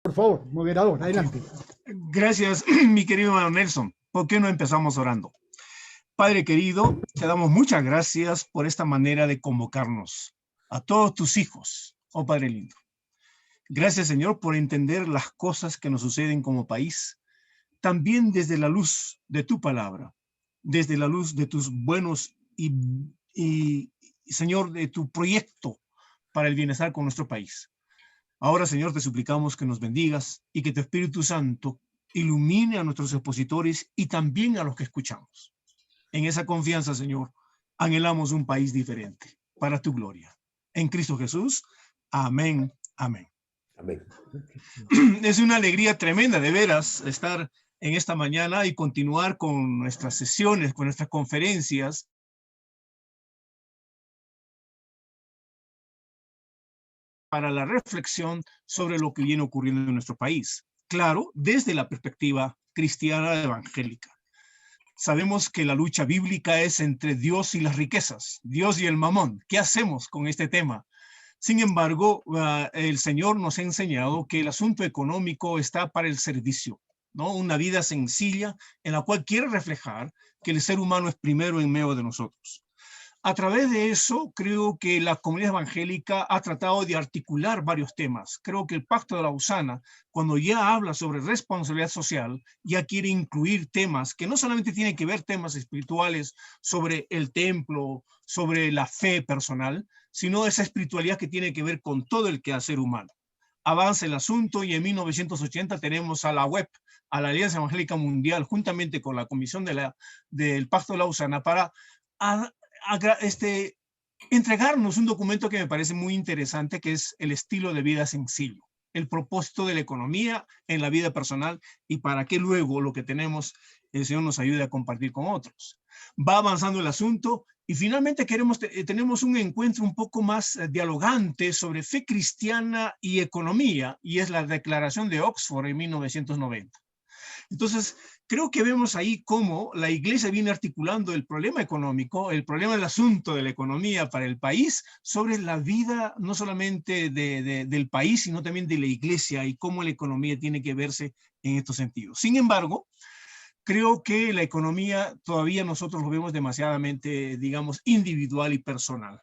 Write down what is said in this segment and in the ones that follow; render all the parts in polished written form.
Por favor, moderador, adelante. Gracias, mi querido hermano Nelson. ¿Por qué no empezamos orando? Padre querido, te damos muchas gracias por esta manera de convocarnos a todos tus hijos, oh Padre lindo. Gracias, Señor, por entender las cosas que nos suceden como país, también desde la luz de tu palabra, desde la luz de tus buenos y Señor, de tu proyecto para el bienestar con nuestro país. Ahora, Señor, te suplicamos que nos bendigas y que tu Espíritu Santo ilumine a nuestros expositores y también a los que escuchamos. En esa confianza, Señor, anhelamos un país diferente para tu gloria. En Cristo Jesús, amén, amén. Amén. Es una alegría tremenda, de veras, estar en esta mañana y continuar con nuestras sesiones, con nuestras conferencias. Para la reflexión sobre lo que viene ocurriendo en nuestro país. Claro, desde la perspectiva cristiana evangélica. Sabemos que la lucha bíblica es entre Dios y las riquezas, Dios y el mamón. ¿Qué hacemos con este tema? Sin embargo, el Señor nos ha enseñado que el asunto económico está para el servicio, ¿no? Una vida sencilla en la cual quiere reflejar que el ser humano es primero en medio de nosotros. A través de eso, creo que la comunidad evangélica ha tratado de articular varios temas. Creo que el Pacto de Lausana, cuando ya habla sobre responsabilidad social, ya quiere incluir temas que no solamente tienen que ver temas espirituales sobre el templo, sobre la fe personal, sino esa espiritualidad que tiene que ver con todo el quehacer humano. Avanza el asunto y en 1980 tenemos a la web, a la Alianza Evangélica Mundial, juntamente con la Comisión del Pacto de Lausana, para entregarnos un documento que me parece muy interesante, que es el estilo de vida sencillo, el propósito de la economía en la vida personal y para que luego lo que tenemos, el Señor nos ayude a compartir con otros. Va avanzando el asunto y finalmente tenemos un encuentro un poco más dialogante sobre fe cristiana y economía, y es la Declaración de Oxford en 1990. Entonces, creo que vemos ahí cómo la iglesia viene articulando el problema económico, el problema del asunto de la economía para el país, sobre la vida no solamente del país, sino también de la iglesia y cómo la economía tiene que verse en estos sentidos. Sin embargo, creo que la economía todavía nosotros lo vemos demasiadamente, digamos, individual y personal.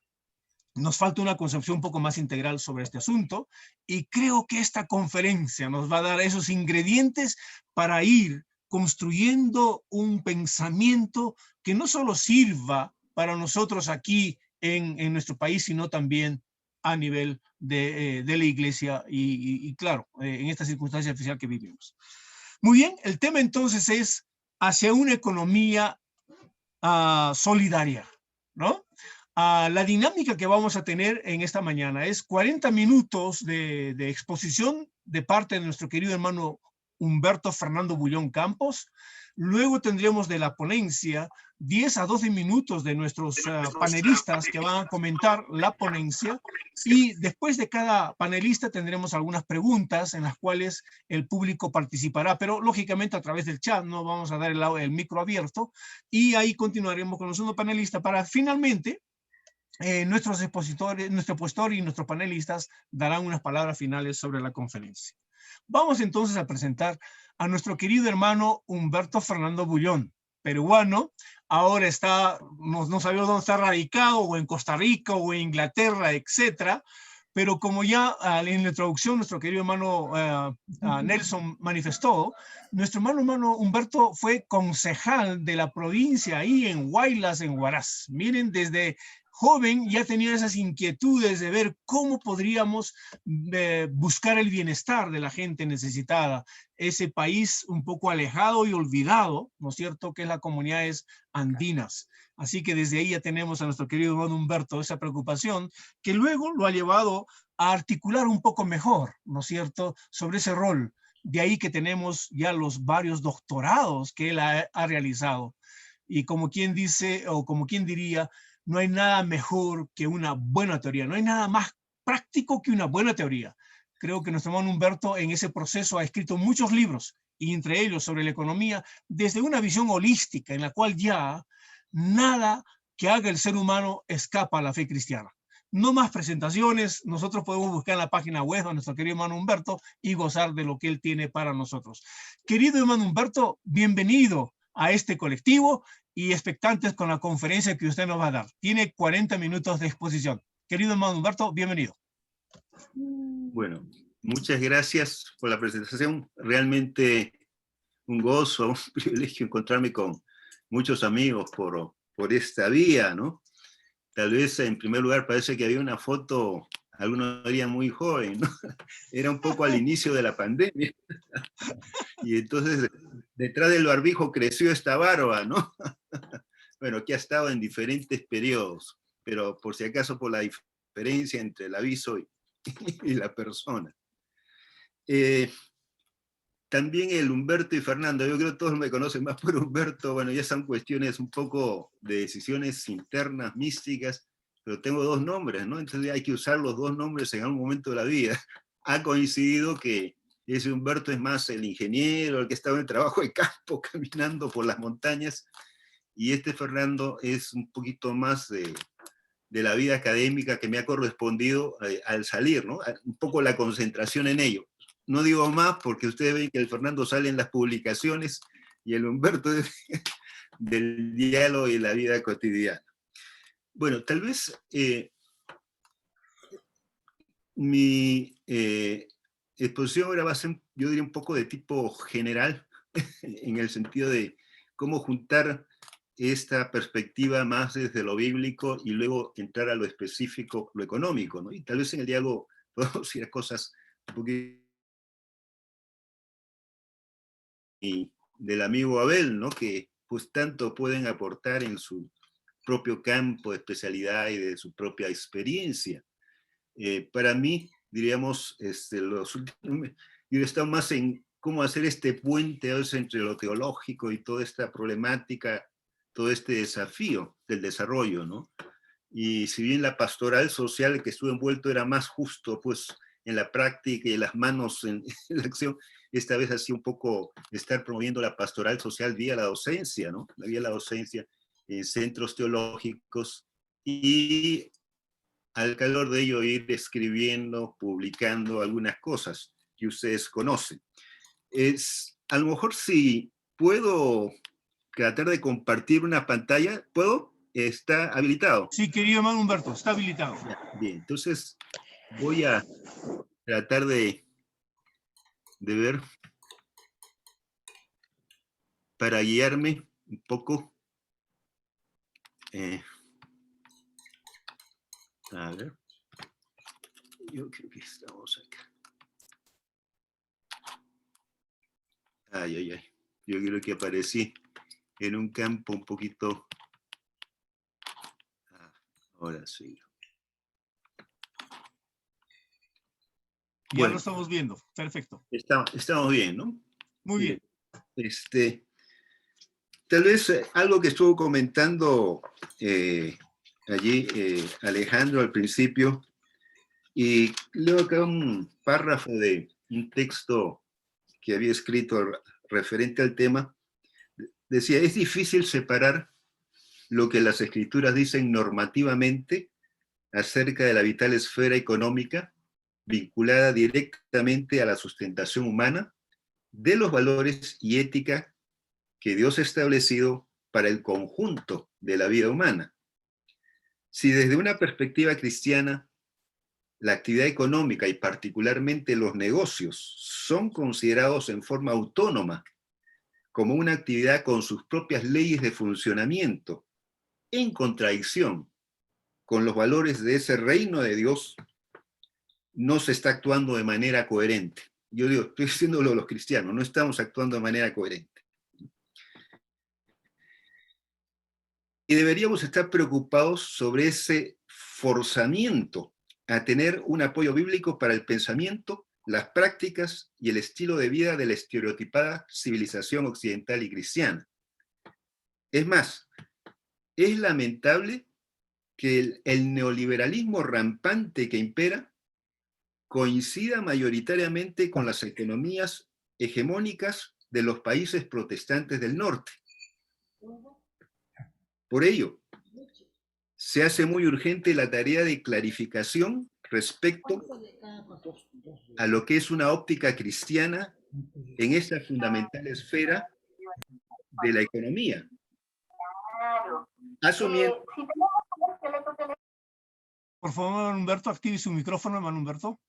Nos falta una concepción un poco más integral sobre este asunto y creo que esta conferencia nos va a dar esos ingredientes para ir construyendo un pensamiento que no solo sirva para nosotros aquí en nuestro país, sino también a nivel de la iglesia y claro, en esta circunstancia especial que vivimos. Muy bien, el tema entonces es hacia una economía solidaria, ¿no? La dinámica que vamos a tener en esta mañana es 40 minutos de exposición de parte de nuestro querido hermano Humberto Fernando Bullón Campos. Luego tendremos de la ponencia 10 a 12 minutos de nuestros panelistas que van a comentar la ponencia, y después de cada panelista tendremos algunas preguntas en las cuales el público participará, pero lógicamente a través del chat, no vamos a dar el micro abierto, y ahí continuaremos con el segundo panelista para finalmente nuestros expositores, nuestro expositor y nuestros panelistas darán unas palabras finales sobre la conferencia. Vamos entonces a presentar a nuestro querido hermano Humberto Fernando Bullón, peruano. Ahora está, no sabemos dónde está radicado, o en Costa Rica, o en Inglaterra, etcétera. Pero como ya en la introducción nuestro querido hermano Nelson manifestó, nuestro hermano Humberto fue concejal de la provincia ahí en Huaylas, en Huaraz. Miren, desde joven ya tenía esas inquietudes de ver cómo podríamos buscar el bienestar de la gente necesitada, ese país un poco alejado y olvidado, ¿no es cierto?, que es las comunidades andinas. Así que desde ahí ya tenemos a nuestro querido hermano Humberto esa preocupación, que luego lo ha llevado a articular un poco mejor, ¿no es cierto?, sobre ese rol. De ahí que tenemos ya los varios doctorados que él ha realizado. Y como quien dice, o como quien diría, no hay nada mejor que una buena teoría, no hay nada más práctico que una buena teoría. Creo que nuestro hermano Humberto en ese proceso ha escrito muchos libros, y entre ellos sobre la economía, desde una visión holística en la cual ya nada que haga el ser humano escapa a la fe cristiana. No más presentaciones, nosotros podemos buscar en la página web de nuestro querido hermano Humberto y gozar de lo que él tiene para nosotros. Querido hermano Humberto, bienvenido a este colectivo y expectantes con la conferencia que usted nos va a dar. Tiene 40 minutos de exposición. Querido hermano Humberto, bienvenido. Bueno, muchas gracias por la presentación. Realmente un gozo, un privilegio encontrarme con muchos amigos por esta vía, ¿no? Tal vez en primer lugar parece que había una foto, algunos dirían muy joven, ¿no? Era un poco al inicio de la pandemia. Y entonces detrás del barbijo creció esta barba, ¿no? Bueno, que ha estado en diferentes periodos, pero por si acaso por la diferencia entre el aviso y la persona. También el Humberto y Fernando, yo creo que todos me conocen más por Humberto, bueno, ya son cuestiones un poco de decisiones internas, místicas, pero tengo dos nombres, ¿no? Entonces hay que usar los dos nombres en algún momento de la vida. Ha coincidido que ese Humberto es más el ingeniero, el que estaba en el trabajo de campo, caminando por las montañas, y este Fernando es un poquito más de la vida académica que me ha correspondido al salir, ¿no? Un poco la concentración en ello. No digo más porque ustedes ven que el Fernando sale en las publicaciones y el Humberto es del diálogo y la vida cotidiana. Bueno, tal vez mi exposición ahora va a ser, yo diría, un poco de tipo general, en el sentido de cómo juntar esta perspectiva más desde lo bíblico y luego entrar a lo específico, lo económico, ¿no? Y tal vez en el diálogo podemos ir a cosas un poquito y del amigo Abel, ¿no? Que pues tanto pueden aportar en su propio campo de especialidad y de su propia experiencia. Para mí, diríamos, los últimos, yo he estado más en cómo hacer este puente a veces entre lo teológico y toda esta problemática, todo este desafío del desarrollo, ¿no? Y si bien la pastoral social que estuve envuelto era más justo, pues, en la práctica y las manos en la acción, esta vez así un poco estar promoviendo la pastoral social vía la docencia, ¿no? Vía la docencia en centros teológicos y al calor de ello ir escribiendo, publicando algunas cosas que ustedes conocen. A lo mejor si puedo tratar de compartir una pantalla, ¿puedo? ¿Está habilitado? Sí, querido hermano Humberto, está habilitado. Bien, entonces voy a tratar de ver para guiarme un poco. A ver, yo creo que estamos acá. Ay, ay, ay. Yo creo que aparecí en un campo un poquito... Ahora sí. Ya bueno, lo estamos viendo. Perfecto. Estamos bien, ¿no? Muy bien. Tal vez algo que estuvo comentando allí Alejandro al principio, y leo acá un párrafo de un texto que había escrito referente al tema. Decía, es difícil separar lo que las escrituras dicen normativamente acerca de la vital esfera económica vinculada directamente a la sustentación humana de los valores y ética que Dios ha establecido para el conjunto de la vida humana. Si desde una perspectiva cristiana la actividad económica y particularmente los negocios son considerados en forma autónoma como una actividad con sus propias leyes de funcionamiento, en contradicción con los valores de ese reino de Dios, no se está actuando de manera coherente. Yo digo, estoy diciéndolo a los cristianos, no estamos actuando de manera coherente. Y deberíamos estar preocupados sobre ese forzamiento a tener un apoyo bíblico para el pensamiento, las prácticas y el estilo de vida de la estereotipada civilización occidental y cristiana. Es más, es lamentable que el neoliberalismo rampante que impera coincida mayoritariamente con las economías hegemónicas de los países protestantes del norte. Por ello, se hace muy urgente la tarea de clarificación respecto a lo que es una óptica cristiana en esta fundamental esfera de la economía, asumiendo... Por favor, Humberto, active su micrófono, hermano Humberto.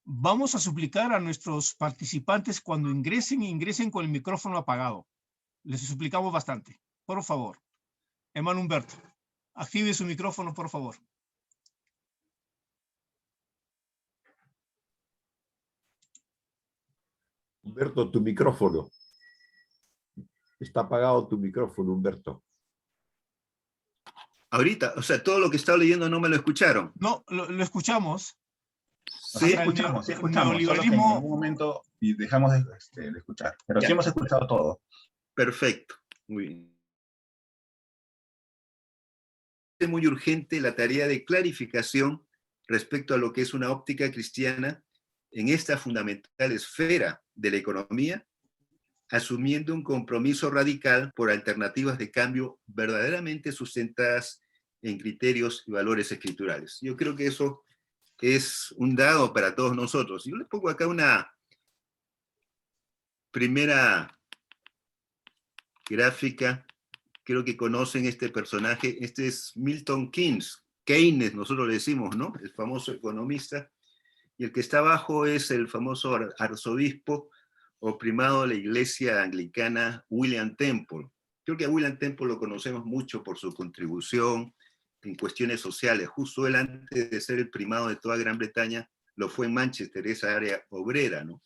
Vamos a suplicar a nuestros participantes cuando ingresen con el micrófono apagado. Les suplicamos bastante. Por favor. Hermano Humberto, active su micrófono, por favor. Humberto, tu micrófono. Está apagado tu micrófono, Humberto. Ahorita, o sea, todo lo que estaba leyendo no me lo escucharon. No, lo escuchamos. Sí, escuchamos. Solo que en Neoliberalismo... algún momento dejamos de escuchar. Pero Ya. sí hemos escuchado todo. Perfecto. Muy bien. Es muy urgente la tarea de clarificación respecto a lo que es una óptica cristiana en esta fundamental esfera de la economía, asumiendo un compromiso radical por alternativas de cambio verdaderamente sustentadas en criterios y valores escriturales. Yo creo que eso es un dado para todos nosotros. Yo les pongo acá una primera gráfica. Creo que conocen este personaje. Este es Milton Keynes. Keynes, nosotros le decimos, ¿no? El famoso economista. Y el que está abajo es el famoso arzobispo o primado de la iglesia anglicana, William Temple. Creo que a William Temple lo conocemos mucho por su contribución en cuestiones sociales. Justo él, antes de ser el primado de toda Gran Bretaña, lo fue en Manchester, esa área obrera, ¿no?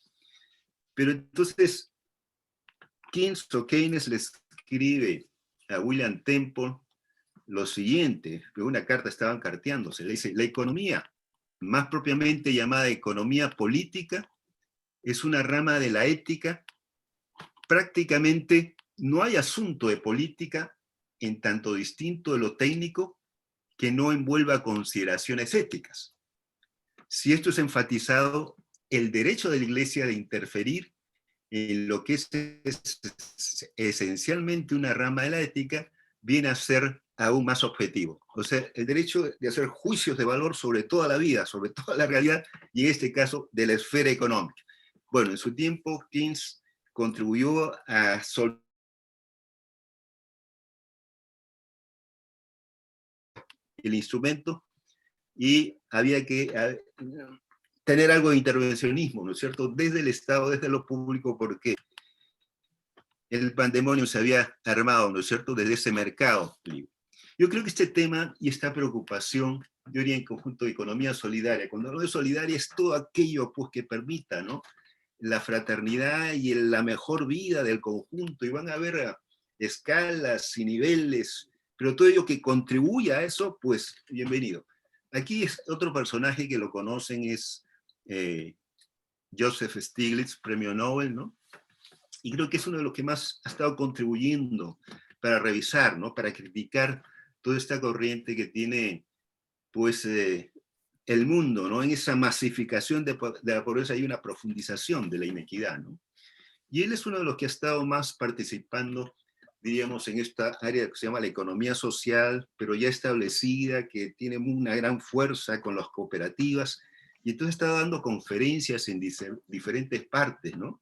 Pero entonces, Keynes le escribe a William Temple lo siguiente, que una carta estaban carteándose, le dice: la economía, más propiamente llamada economía política, es una rama de la ética. Prácticamente no hay asunto de política en tanto distinto de lo técnico que no envuelva consideraciones éticas. Si esto es enfatizado, el derecho de la Iglesia de interferir en lo que es esencialmente una rama de la ética viene a ser aún más objetivo. O sea, el derecho de hacer juicios de valor sobre toda la vida, sobre toda la realidad, y en este caso de la esfera económica. Bueno, en su tiempo, Keynes contribuyó a el instrumento y había que tener algo de intervencionismo, ¿no es cierto?, desde el Estado, desde lo público, porque el pandemonio se había armado, ¿no es cierto?, desde ese mercado libre. Yo creo que este tema y esta preocupación, yo diría en conjunto de economía solidaria, cuando hablo de solidaria es todo aquello pues, que permita, ¿no?, la fraternidad y la mejor vida del conjunto, y van a haber escalas y niveles, pero todo ello que contribuya a eso, pues bienvenido. Aquí es otro personaje que lo conocen, es Joseph Stiglitz, premio Nobel, ¿no? Y creo que es uno de los que más ha estado contribuyendo para revisar, ¿no?, para criticar toda esta corriente que tiene, pues, el mundo, ¿no? En esa masificación de la pobreza hay una profundización de la inequidad, ¿no? Y él es uno de los que ha estado más participando, diríamos, en esta área que se llama la economía social, pero ya establecida, que tiene una gran fuerza con las cooperativas, y entonces está dando conferencias en diferentes partes, ¿no?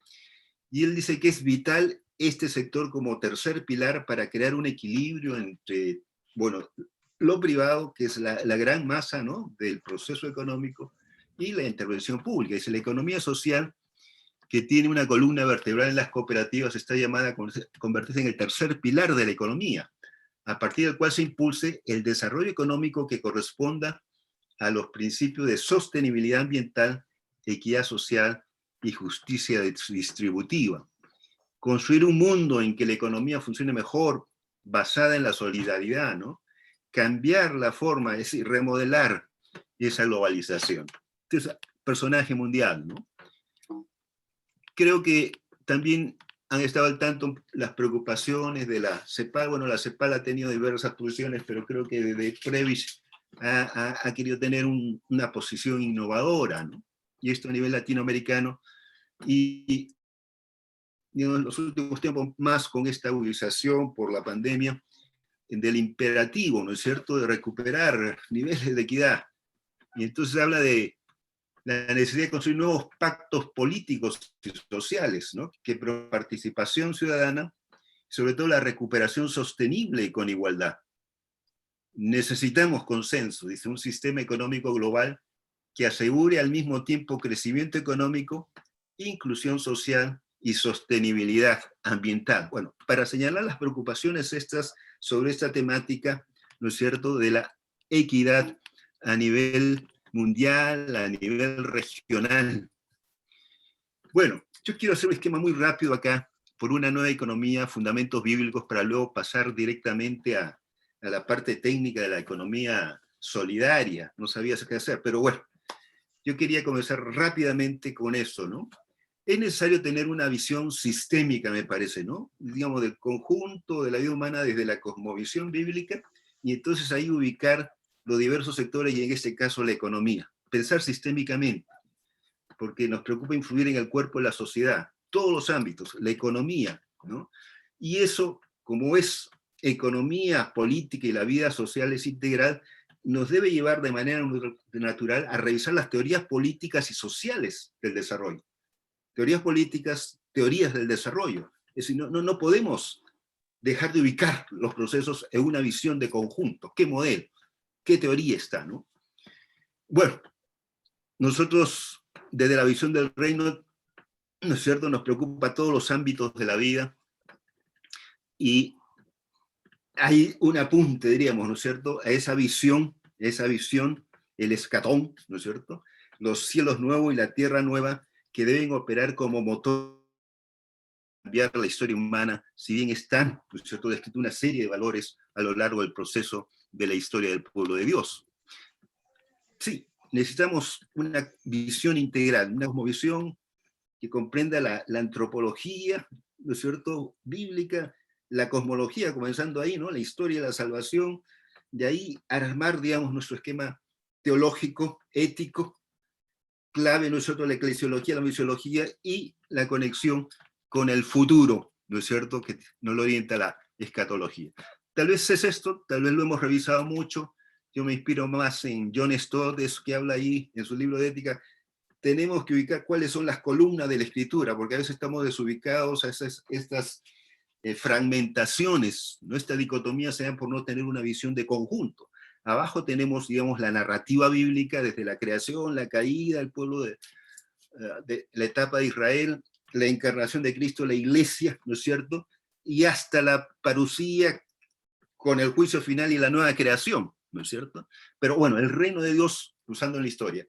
Y él dice que es vital este sector como tercer pilar para crear un equilibrio entre, bueno, lo privado, que es la gran masa, ¿no?, del proceso económico, y la intervención pública. Dice, la economía social, que tiene una columna vertebral en las cooperativas, está llamada a convertirse en el tercer pilar de la economía, a partir del cual se impulse el desarrollo económico que corresponda a los principios de sostenibilidad ambiental, equidad social y justicia distributiva. Construir un mundo en que la economía funcione mejor, basada en la solidaridad, ¿no? Cambiar la forma, es decir, remodelar esa globalización. Entonces, personaje mundial, ¿no? Creo que también han estado al tanto las preocupaciones de la CEPAL. Bueno, la CEPAL ha tenido diversas posiciones, pero creo que desde Previs ha querido tener una posición innovadora, ¿no? Y esto a nivel latinoamericano. Y en los últimos tiempos, más con esta agudización por la pandemia, del imperativo, ¿no es cierto?, de recuperar niveles de equidad. Y entonces habla de la necesidad de construir nuevos pactos políticos y sociales, ¿no?, que participación ciudadana, sobre todo la recuperación sostenible y con igualdad. Necesitamos consenso, dice, un sistema económico global que asegure al mismo tiempo crecimiento económico, inclusión social y sostenibilidad ambiental. Bueno, para señalar las preocupaciones estas sobre esta temática, ¿no es cierto?, de la equidad a nivel mundial, a nivel regional. Bueno, yo quiero hacer un esquema muy rápido acá, por una nueva economía, fundamentos bíblicos, para luego pasar directamente a la parte técnica de la economía solidaria. No sabía qué hacer, pero bueno, yo quería comenzar rápidamente con eso, ¿no? Es necesario tener una visión sistémica, me parece, ¿no? Digamos, del conjunto de la vida humana desde la cosmovisión bíblica, y entonces ahí ubicar los diversos sectores, y en este caso la economía. Pensar sistémicamente, porque nos preocupa influir en el cuerpo de la sociedad, todos los ámbitos, la economía, ¿no? Y eso, como es economía política y la vida social es integral, nos debe llevar de manera natural a revisar las teorías políticas y sociales del desarrollo. Teorías políticas, teorías del desarrollo. Es decir, no podemos dejar de ubicar los procesos en una visión de conjunto. ¿Qué modelo? ¿Qué teoría está, no? Bueno, nosotros, desde la visión del reino, ¿no es cierto?, nos preocupa todos los ámbitos de la vida, y hay un apunte, diríamos, ¿no es cierto?, a esa visión, el escatón, ¿no es cierto?, los cielos nuevos y la tierra nueva, que deben operar como motor para cambiar la historia humana, si bien están, ¿no es cierto?, descrito una serie de valores a lo largo del proceso de la historia del pueblo de Dios. Sí, necesitamos una visión integral, una cosmovisión que comprenda la antropología, ¿no es cierto?, bíblica, la cosmología, comenzando ahí, ¿no?, la historia de la salvación, de ahí armar, digamos, nuestro esquema teológico, ético, clave, ¿no es cierto?, la eclesiología, la misiología y la conexión con el futuro, ¿no es cierto?, que nos lo orienta la escatología. Tal vez es esto, tal vez lo hemos revisado mucho. Yo me inspiro más en John Stott, eso que habla ahí en su libro de ética. Tenemos que ubicar cuáles son las columnas de la escritura, porque a veces estamos desubicados a estas fragmentaciones, ¿no? Esta dicotomía se da por no tener una visión de conjunto. Abajo tenemos, digamos, la narrativa bíblica desde la creación, la caída, el pueblo de la etapa de Israel, la encarnación de Cristo, la iglesia, ¿no es cierto?, y hasta la parusía con el juicio final y la nueva creación, ¿no es cierto? Pero bueno, el reino de Dios, usando la historia.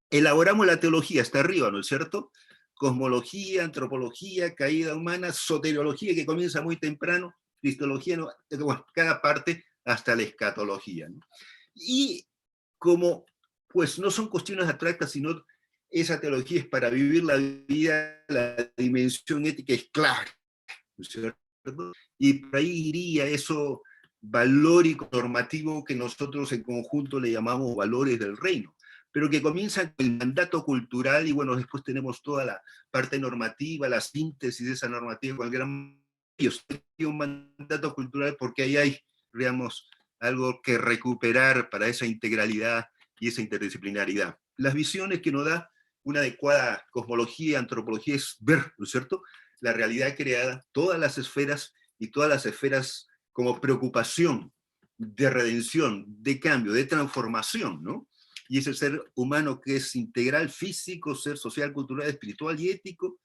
Elaboramos la teología hasta arriba, ¿no es cierto? Cosmología, antropología, caída humana, soteriología, que comienza muy temprano, cristología, ¿no? Bueno, cada parte hasta la escatología, ¿no? Y como, pues no son cuestiones abstractas, sino esa teología es para vivir la vida, la dimensión ética es clave, ¿no es cierto? Y por ahí iría eso valórico, normativo, que nosotros en conjunto le llamamos valores del reino, pero que comienza con el mandato cultural, y bueno, después tenemos toda la parte normativa, la síntesis de esa normativa con el gran... un mandato cultural porque ahí hay, digamos, algo que recuperar para esa integralidad y esa interdisciplinaridad. Las visiones que nos da una adecuada cosmología, antropología, es ver, ¿no es cierto?, la realidad creada, todas las esferas, y todas las esferas como preocupación de redención, de cambio, de transformación, ¿no? Y ese ser humano que es integral, físico, ser social, cultural, espiritual y ético,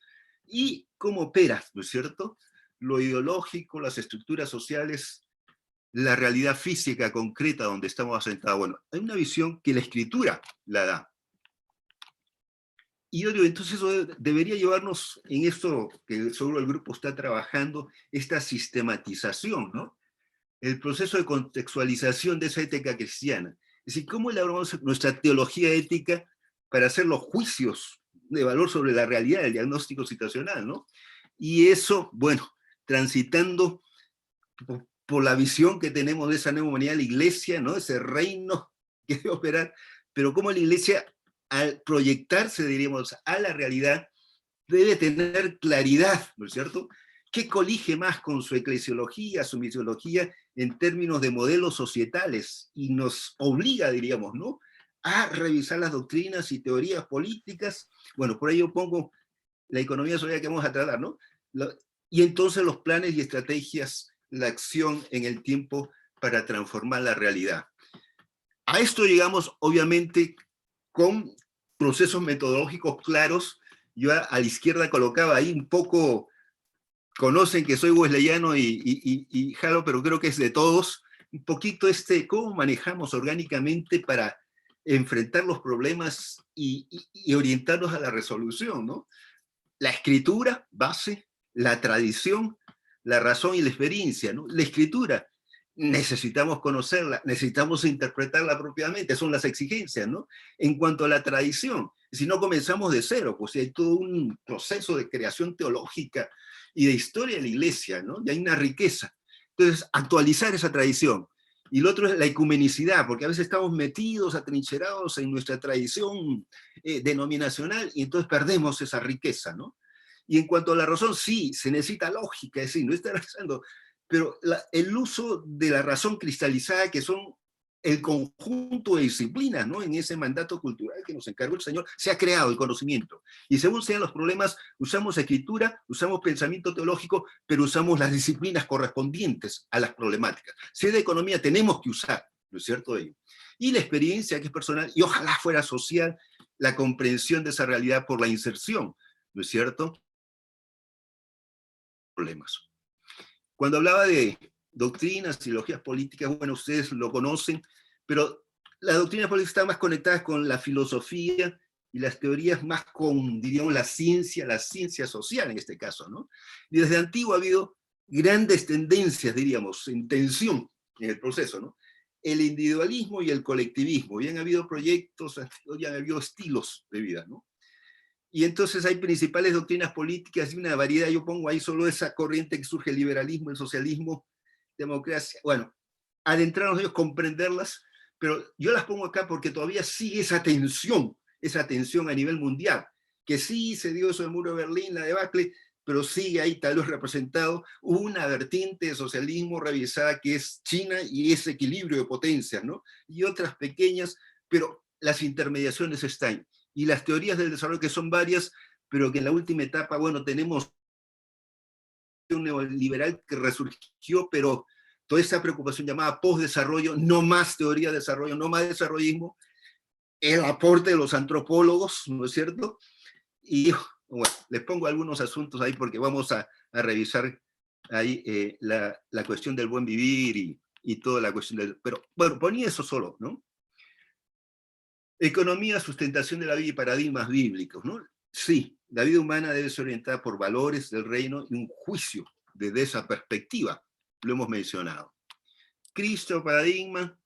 y cómo opera, ¿no es cierto?, lo ideológico, las estructuras sociales, la realidad física concreta donde estamos asentados. Bueno, hay una visión que la escritura la da. Y yo digo, entonces eso debería llevarnos en esto que seguro el grupo está trabajando, esta sistematización, ¿no? El proceso de contextualización de esa ética cristiana. Es decir, ¿cómo elaboramos nuestra teología ética para hacer los juicios de valor sobre la realidad, el diagnóstico situacional, ¿no? Y eso, bueno, transitando por la visión que tenemos de esa nueva humanidad, la iglesia, ¿no?, ese reino que debe operar, pero cómo la iglesia, al proyectarse, diríamos, a la realidad, debe tener claridad, ¿no es cierto?, ¿Qué colige más con su eclesiología, su misiología en términos de modelos societales? Y nos obliga, diríamos, ¿no?, a revisar las doctrinas y teorías políticas. Bueno, por ello pongo la economía social que vamos a tratar, ¿no? Y entonces los planes y estrategias, la acción en el tiempo para transformar la realidad. A esto llegamos, obviamente, con procesos metodológicos claros. Yo a la izquierda colocaba ahí un poco, conocen que soy wesleyano y jalo, pero creo que es de todos, un poquito cómo manejamos orgánicamente para enfrentar los problemas y orientarnos a la resolución, ¿no? La escritura, base, la tradición, la razón y la experiencia, ¿no? La escritura, necesitamos conocerla, necesitamos interpretarla propiamente, son las exigencias, ¿no? En cuanto a la tradición, si no comenzamos de cero, pues hay todo un proceso de creación teológica y de historia de la iglesia, ¿no? Y hay una riqueza. Entonces, actualizar esa tradición. Y lo otro es la ecumenicidad, porque a veces estamos metidos, atrincherados en nuestra tradición denominacional y entonces perdemos esa riqueza, ¿no? Y en cuanto a la razón, sí, se necesita lógica, es decir, no está razonando, pero el uso de la razón cristalizada, que son el conjunto de disciplinas, ¿no?, en ese mandato cultural que nos encargó el Señor, se ha creado el conocimiento. Y según sean los problemas, usamos escritura, usamos pensamiento teológico, pero usamos las disciplinas correspondientes a las problemáticas. Si es de economía, tenemos que usar, ¿no es cierto?, ello. Y la experiencia, que es personal, y ojalá fuera social, la comprensión de esa realidad por la inserción, ¿no es cierto?, problemas. Cuando hablaba de doctrinas, ideologías políticas, bueno, ustedes lo conocen, pero las doctrinas políticas están más conectadas con la filosofía y las teorías más con, diríamos, la ciencia social en este caso, ¿no? Y desde antiguo ha habido grandes tendencias, diríamos, en tensión en el proceso, ¿no? El individualismo y el colectivismo, y han habido proyectos, ya han habido estilos de vida, ¿no? Y entonces hay principales doctrinas políticas y una variedad. Yo pongo ahí solo esa corriente que surge: el liberalismo, el socialismo, democracia. Bueno, adentrarnos en ellos, comprenderlas, pero yo las pongo acá porque todavía sigue esa tensión a nivel mundial, que sí se dio eso del muro de Berlín, la debacle, pero sigue ahí tal vez representado una vertiente de socialismo revisada que es China y ese equilibrio de potencias, ¿no? Y otras pequeñas, pero las intermediaciones están. Y las teorías del desarrollo, que son varias, pero que en la última etapa, bueno, tenemos un neoliberal que resurgió, pero toda esa preocupación llamada postdesarrollo, no más teoría de desarrollo, no más desarrollismo, el aporte de los antropólogos, ¿no es cierto? Y bueno, les pongo algunos asuntos ahí porque vamos a revisar ahí la cuestión del buen vivir y toda la cuestión del... Pero bueno, ponía eso solo, ¿no? Economía, sustentación de la vida y paradigmas bíblicos, ¿no? Sí, la vida humana debe ser orientada por valores del reino y un juicio desde esa perspectiva, lo hemos mencionado. Cristo, paradigma,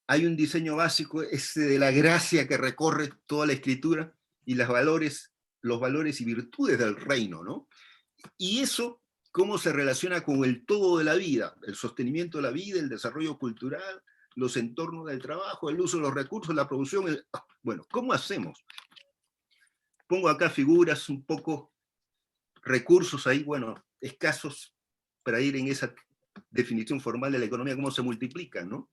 hay un diseño básico, de la gracia que recorre toda la escritura y los valores y virtudes del reino, ¿no? Y eso, ¿cómo se relaciona con el todo de la vida? El sostenimiento de la vida, el desarrollo cultural, los entornos del trabajo, el uso de los recursos, la producción. Bueno, ¿cómo hacemos? Pongo acá figuras un poco, recursos ahí, bueno, escasos para ir en esa definición formal de la economía, cómo se multiplican, ¿no?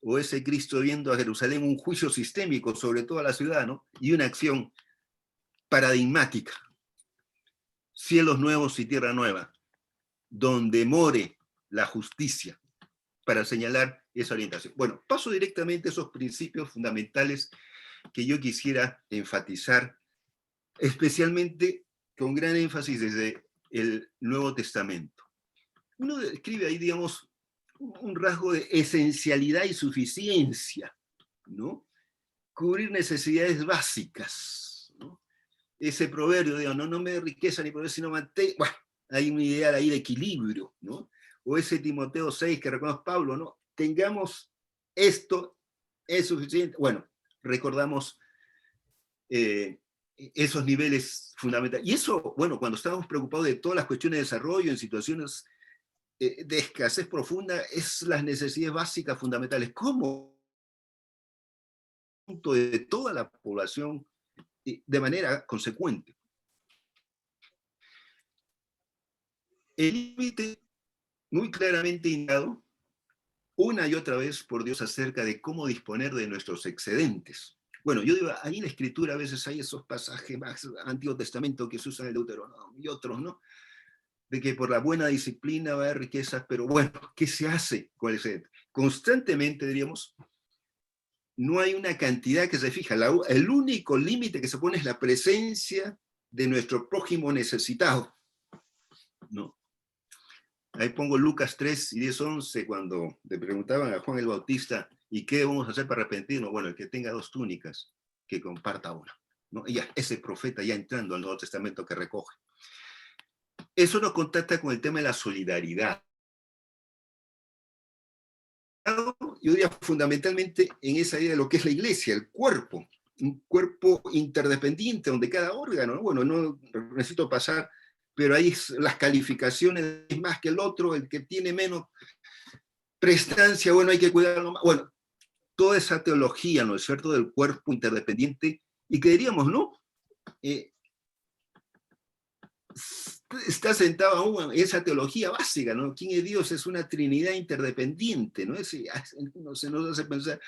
O ese Cristo viendo a Jerusalén, un juicio sistémico sobre toda la ciudad, ¿no? Y una acción paradigmática. Cielos nuevos y tierra nueva, donde more la justicia, para señalar esa orientación. Bueno, paso directamente a esos principios fundamentales que yo quisiera enfatizar, especialmente con gran énfasis desde el Nuevo Testamento. Uno describe ahí, digamos, un rasgo de esencialidad y suficiencia, ¿no? Cubrir necesidades básicas, ¿no? Ese proverbio, digamos, no me dé riqueza ni poder, sino manté. Bueno, hay un ideal ahí de equilibrio, ¿no? O ese Timoteo 6 que reconoce Pablo, ¿no? Tengamos esto, es suficiente. Bueno, recordamos esos niveles fundamentales. Y eso, bueno, cuando estamos preocupados de todas las cuestiones de desarrollo en situaciones de escasez profunda, es las necesidades básicas fundamentales. ¿Cómo? De toda la población de manera consecuente. el límite muy claramente indicado una y otra vez por Dios acerca de cómo disponer de nuestros excedentes. Bueno, yo digo, ahí en la Escritura a veces hay esos pasajes más Antiguo Testamento que se usan en el Deuteronomio y otros, ¿no? De que por la buena disciplina va a haber riquezas, pero bueno, ¿qué se hace con el excedente? Constantemente, diríamos, no hay una cantidad que se fija. El único límite que se pone es la presencia de nuestro prójimo necesitado, ¿no? Ahí pongo Lucas 3 y 10, 11, cuando le preguntaban a Juan el Bautista, ¿y qué vamos a hacer para arrepentirnos? Bueno, el que tenga 2 túnicas, que comparta una, ¿no? Y ya, ese profeta ya entrando al Nuevo Testamento que recoge. Eso nos contacta con el tema de la solidaridad. Yo diría fundamentalmente en esa idea de lo que es la iglesia, el cuerpo, un cuerpo interdependiente donde cada órgano, ¿no? Bueno, no necesito pasar, pero ahí las calificaciones es más que el otro, el que tiene menos prestancia, bueno, hay que cuidarlo más. Bueno, toda esa teología, ¿no es cierto?, del cuerpo interdependiente, y que diríamos, ¿no? Está sentado aún en esa teología básica, ¿no? ¿Quién es Dios? Es una trinidad interdependiente, ¿no? Se nos hace pensar,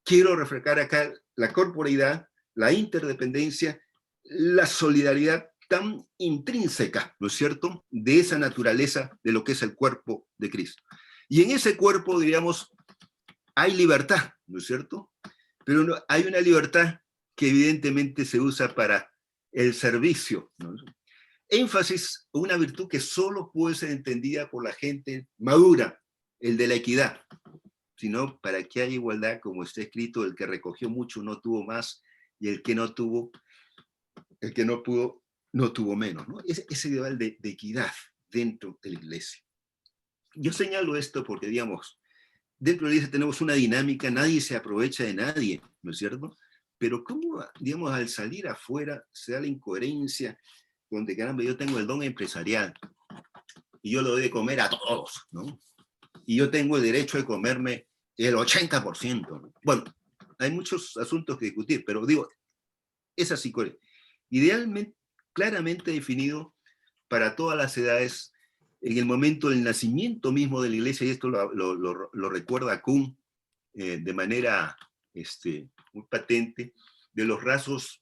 quiero reflejar acá la corporeidad, la interdependencia, la solidaridad tan intrínseca, ¿no es cierto?, de esa naturaleza de lo que es el cuerpo de Cristo. Y en ese cuerpo, diríamos, hay libertad, ¿no es cierto? Pero hay una libertad que evidentemente se usa para el servicio, ¿no? Énfasis, una virtud que solo puede ser entendida por la gente madura, el de la equidad. Sino para que haya igualdad, como está escrito, el que recogió mucho no tuvo más, y el que no tuvo, el que no pudo, no tuvo menos, ¿no? Ese ideal de equidad dentro de la iglesia. Yo señalo esto porque, digamos, dentro de la iglesia tenemos una dinámica, nadie se aprovecha de nadie, ¿no es cierto? Pero cómo, digamos, al salir afuera se da la incoherencia donde, caramba, yo tengo el don empresarial y yo lo doy de comer a todos, ¿no? Y yo tengo el derecho de comerme el 80%, ¿no? Bueno, hay muchos asuntos que discutir, pero digo, es así, idealmente, claramente definido para todas las edades, en el momento del nacimiento mismo de la iglesia, y esto lo recuerda Kuhn de manera muy patente, de los rasgos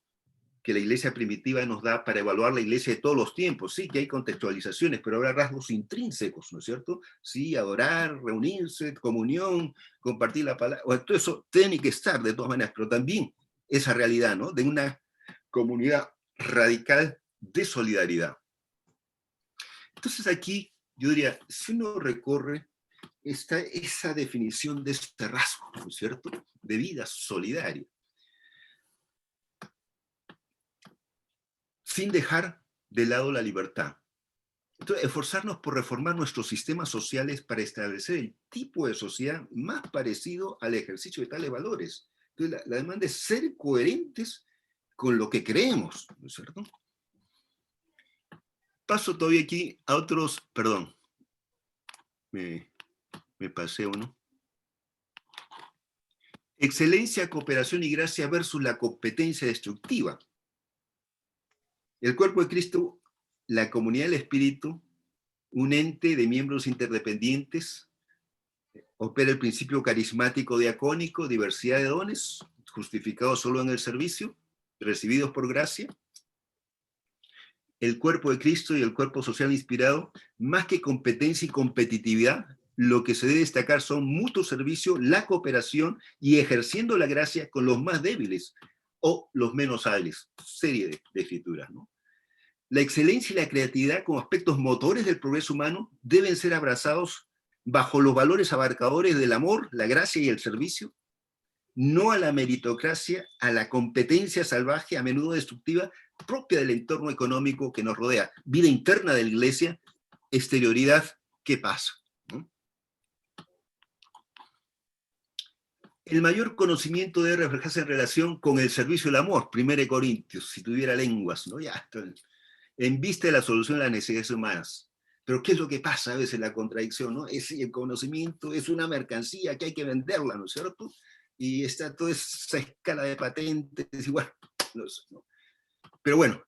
que la iglesia primitiva nos da para evaluar la iglesia de todos los tiempos. Sí, que hay contextualizaciones, pero habrá rasgos intrínsecos, ¿no es cierto? Sí, adorar, reunirse, comunión, compartir la palabra, bueno, todo eso tiene que estar de todas maneras, pero también esa realidad, ¿no?, de una comunidad radical de solidaridad. Entonces aquí, yo diría, si uno recorre esa definición de este rasgo, ¿no es cierto?, de vida solidaria, sin dejar de lado la libertad. Entonces, esforzarnos por reformar nuestros sistemas sociales para establecer el tipo de sociedad más parecido al ejercicio de tales valores. Entonces, la demanda es ser coherentes con lo que creemos, ¿no es cierto? Paso todavía aquí a otros, perdón, me pasé uno. Excelencia, cooperación y gracia versus la competencia destructiva. El cuerpo de Cristo, la comunidad del Espíritu, un ente de miembros interdependientes, opera el principio carismático diacónico, diversidad de dones, justificados solo en el servicio, recibidos por gracia. El cuerpo de Cristo y el cuerpo social inspirado, más que competencia y competitividad, lo que se debe destacar son mutuo servicio, la cooperación y ejerciendo la gracia con los más débiles o los menos hábiles. Serie de escrituras, ¿no? La excelencia y la creatividad como aspectos motores del progreso humano deben ser abrazados bajo los valores abarcadores del amor, la gracia y el servicio, no a la meritocracia, a la competencia salvaje, a menudo destructiva, propia del entorno económico que nos rodea. Vida interna de la iglesia, exterioridad, ¿qué pasa? ¿No? El mayor conocimiento debe reflejarse en relación con el servicio del amor, 1 Corintios, si tuviera lenguas, ¿no? Ya, en vista de la solución de las necesidades humanas. Pero ¿qué es lo que pasa a veces la contradicción, ¿no? El conocimiento es una mercancía que hay que venderla, ¿no es cierto? Y está toda esa escala de patentes, igual, no sé, ¿no? Pero bueno,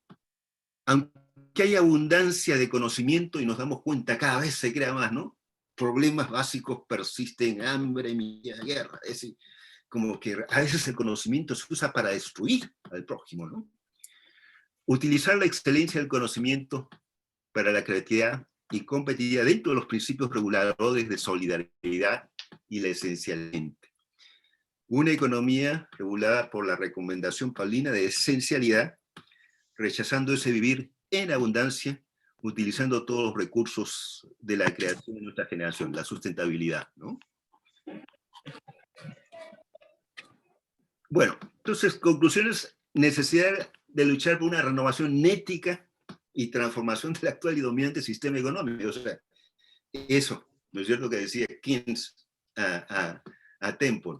aunque que hay abundancia de conocimiento y nos damos cuenta, cada vez se crea más, ¿no? Problemas básicos persisten, hambre, guerra, es decir, como que a veces el conocimiento se usa para destruir al prójimo, ¿no? Utilizar la excelencia del conocimiento para la creatividad y competitividad dentro de los principios reguladores de solidaridad y la esencialmente. Una economía regulada por la recomendación paulina de esencialidad, rechazando ese vivir en abundancia, utilizando todos los recursos de la creación de nuestra generación, la sustentabilidad, ¿no? Bueno, entonces, conclusiones: necesidad de luchar por una renovación ética y transformación del actual y dominante sistema económico. O sea, eso, ¿no es cierto?, que decía Keynes a Temple.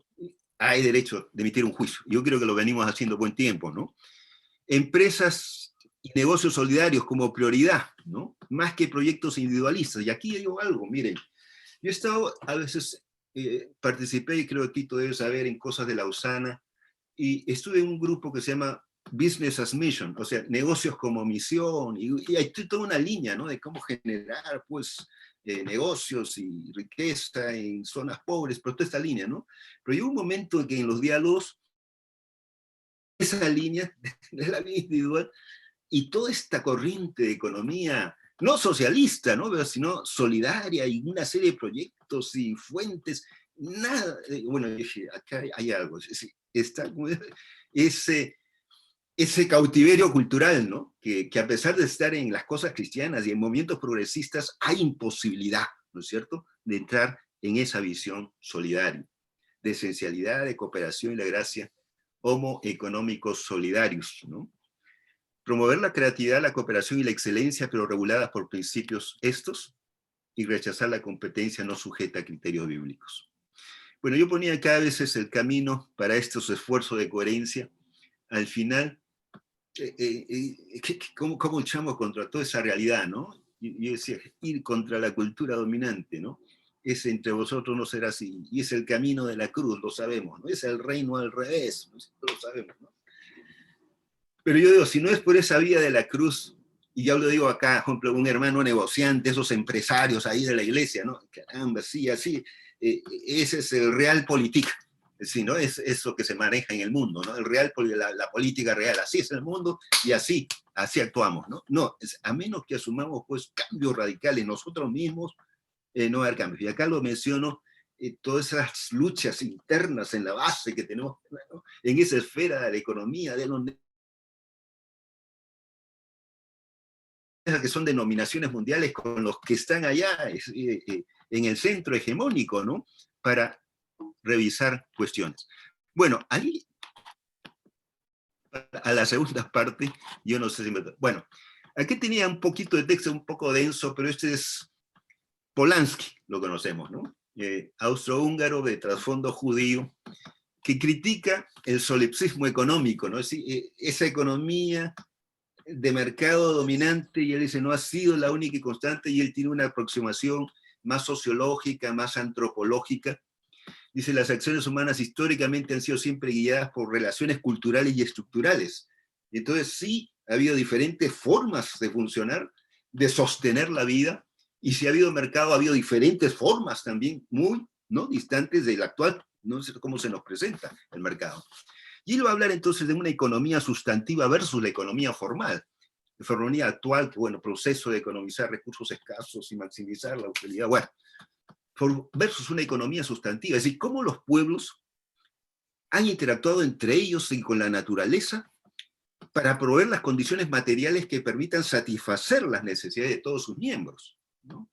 Hay derecho de emitir un juicio. Yo creo que lo venimos haciendo buen tiempo, ¿no? Empresas y negocios solidarios como prioridad, ¿no? Más que proyectos individualistas. Y aquí digo algo, miren, yo he estado, a veces participé, y creo que Tito debe saber, en cosas de Lausana, y estuve en un grupo que se llama Business as Mission, o sea, negocios como misión, y hay toda una línea, ¿no?, de cómo generar, pues, negocios y riqueza en zonas pobres, pero toda esta línea, ¿no? Pero llegó un momento en que en los diálogos, esa línea de la vida individual y toda esta corriente de economía, no socialista, ¿no?, sino solidaria, y una serie de proyectos y fuentes, nada, bueno, dije, acá hay algo, está ese cautiverio cultural, ¿no?, que a pesar de estar en las cosas cristianas y en movimientos progresistas, hay imposibilidad, ¿no es cierto?, de entrar en esa visión solidaria, de esencialidad, de cooperación y la gracia, homo económicos solidarios, ¿no? Promover la creatividad, la cooperación y la excelencia, pero reguladas por principios estos, y rechazar la competencia no sujeta a criterios bíblicos. Bueno, yo ponía acá a veces el camino para estos esfuerzos de coherencia. Al final, ¿cómo luchamos contra toda esa realidad, ¿no? Yo decía, ir contra la cultura dominante, ¿no? Es entre vosotros no será así, y es el camino de la cruz, lo sabemos, ¿no? Es el reino al revés, ¿no? Lo sabemos, ¿no? Pero yo digo, si no es por esa vía de la cruz, y ya lo digo acá, por ejemplo, un hermano negociante, esos empresarios ahí de la iglesia, ¿no? Caramba, sí, así, ese es el realpolitik, sí, ¿no? Es eso que se maneja en el mundo, ¿no? La política real, así es el mundo y así actuamos, ¿no? No, a menos que asumamos, pues, cambios radicales nosotros mismos, no va a haber cambios. Y acá lo menciono, todas esas luchas internas en la base que tenemos, ¿no?, en esa esfera de la economía, de los que son denominaciones mundiales con los que están allá en el centro hegemónico, ¿no?, para revisar cuestiones. Bueno, ahí, a la segunda parte, yo no sé si bueno, aquí tenía un poquito de texto, un poco denso, pero este es Polanski, lo conocemos, ¿no? Austrohúngaro de trasfondo judío, que critica el solipsismo económico, ¿no? Es decir, esa economía de mercado dominante, y él dice, no ha sido la única y constante, y él tiene una aproximación más sociológica, más antropológica. Dice, las acciones humanas históricamente han sido siempre guiadas por relaciones culturales y estructurales. Entonces sí, ha habido diferentes formas de funcionar, de sostener la vida, y si ha habido mercado, ha habido diferentes formas también muy, ¿no?, distantes del actual, no sé cómo se nos presenta el mercado. Y él va a hablar entonces de una economía sustantiva versus la economía formal. La economía actual, que bueno, proceso de economizar recursos escasos y maximizar la utilidad, bueno, versus una economía sustantiva, es decir, cómo los pueblos han interactuado entre ellos y con la naturaleza para proveer las condiciones materiales que permitan satisfacer las necesidades de todos sus miembros, ¿no?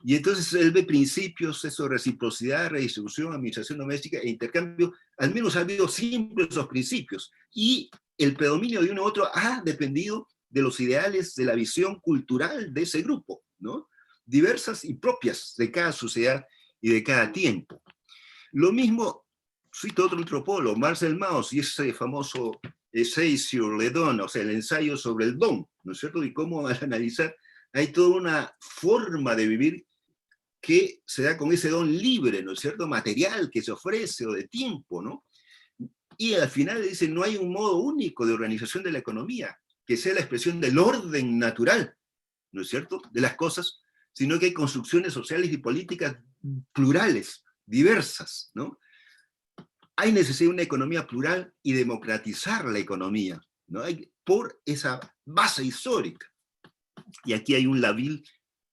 Y entonces él ve principios, eso, reciprocidad, redistribución, administración doméstica e intercambio, al menos ha habido siempre esos principios, y el predominio de uno u otro ha dependido de los ideales, de la visión cultural de ese grupo, ¿no?, diversas y propias de cada sociedad y de cada tiempo. Lo mismo, cito otro antropólogo, Marcel Mauss, y ese famoso essai sur le don, o sea, el ensayo sobre el don, ¿no es cierto?, y cómo al analizar hay toda una forma de vivir que se da con ese don libre, ¿no es cierto?, material que se ofrece, o de tiempo, ¿no? Y al final dice, no hay un modo único de organización de la economía, que sea la expresión del orden natural, ¿no es cierto?, de las cosas, sino que hay construcciones sociales y políticas plurales, diversas, ¿no? Hay necesidad de una economía plural y democratizar la economía, ¿no? Por esa base histórica. Y aquí hay un Laville,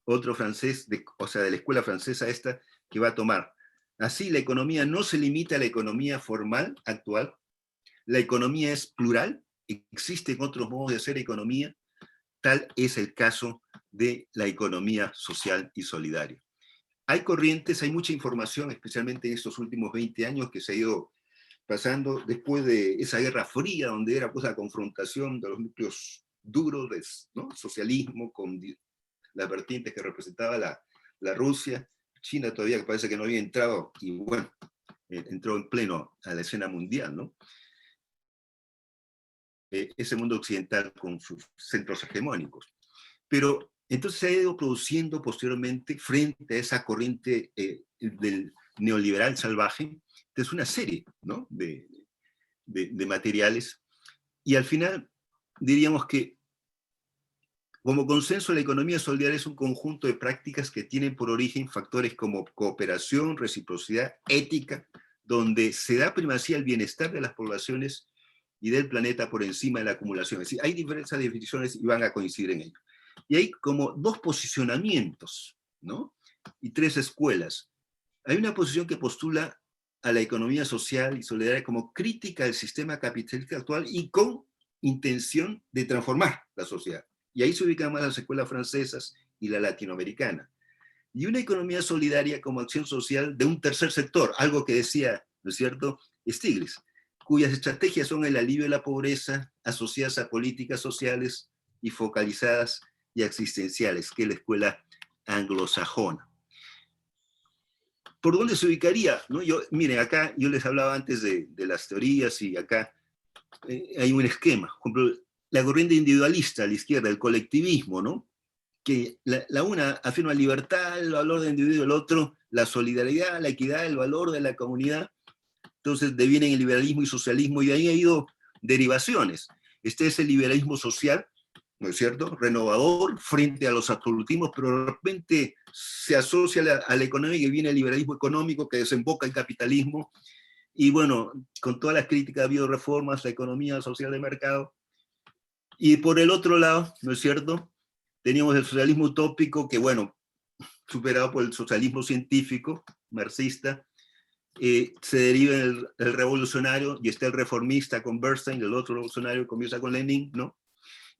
otro francés, o sea, de la escuela francesa esta, que va a tomar. Así, la economía no se limita a la economía formal actual, la economía es plural, existen otros modos de hacer economía, tal es el caso de la economía social y solidaria. Hay corrientes, hay mucha información, especialmente en estos últimos 20 años, que se ha ido pasando después de esa Guerra Fría, donde era pues la confrontación de los núcleos duros, ¿no?, socialismo con las vertientes que representaba la Rusia. China todavía parece que no había entrado, y bueno, entró en pleno a la escena mundial, ¿no? Ese mundo occidental con sus centros hegemónicos. Pero entonces se ha ido produciendo posteriormente, frente a esa corriente del neoliberal salvaje, es una serie, ¿no?, de materiales, y al final diríamos que como consenso la economía solidaria es un conjunto de prácticas que tienen por origen factores como cooperación, reciprocidad, ética, donde se da primacía al bienestar de las poblaciones y del planeta por encima de la acumulación. Es decir, hay diversas definiciones y van a coincidir en ello. Y hay como dos posicionamientos, ¿no?, y tres escuelas. Hay una posición que postula a la economía social y solidaria como crítica del sistema capitalista actual y con intención de transformar la sociedad. Y ahí se ubican más las escuelas francesas y la latinoamericana. Y una economía solidaria como acción social de un tercer sector, algo que decía, ¿no es cierto?, Stiglitz, cuyas estrategias son el alivio de la pobreza, asociadas a políticas sociales y focalizadas y existenciales, que es la escuela anglosajona. ¿Por dónde se ubicaría?, ¿no? Miren, acá yo les hablaba antes de las teorías, y acá hay un esquema. Por ejemplo, la corriente individualista a la izquierda, el colectivismo, ¿no?, que la una afirma libertad, el valor del individuo, el otro la solidaridad, la equidad, el valor de la comunidad. Entonces devienen el liberalismo y socialismo, y ahí ha ido derivaciones. Este es el liberalismo social, ¿no es cierto?, renovador frente a los absolutismos, pero de repente se asocia a la economía, y viene el liberalismo económico que desemboca en capitalismo, y bueno, con todas las críticas ha habido reformas, la economía social de mercado. Y por el otro lado, ¿no es cierto?, teníamos el socialismo utópico, que bueno, superado por el socialismo científico, marxista, se deriva en el revolucionario, y está el reformista con Bernstein, el otro revolucionario comienza con Lenin, ¿no?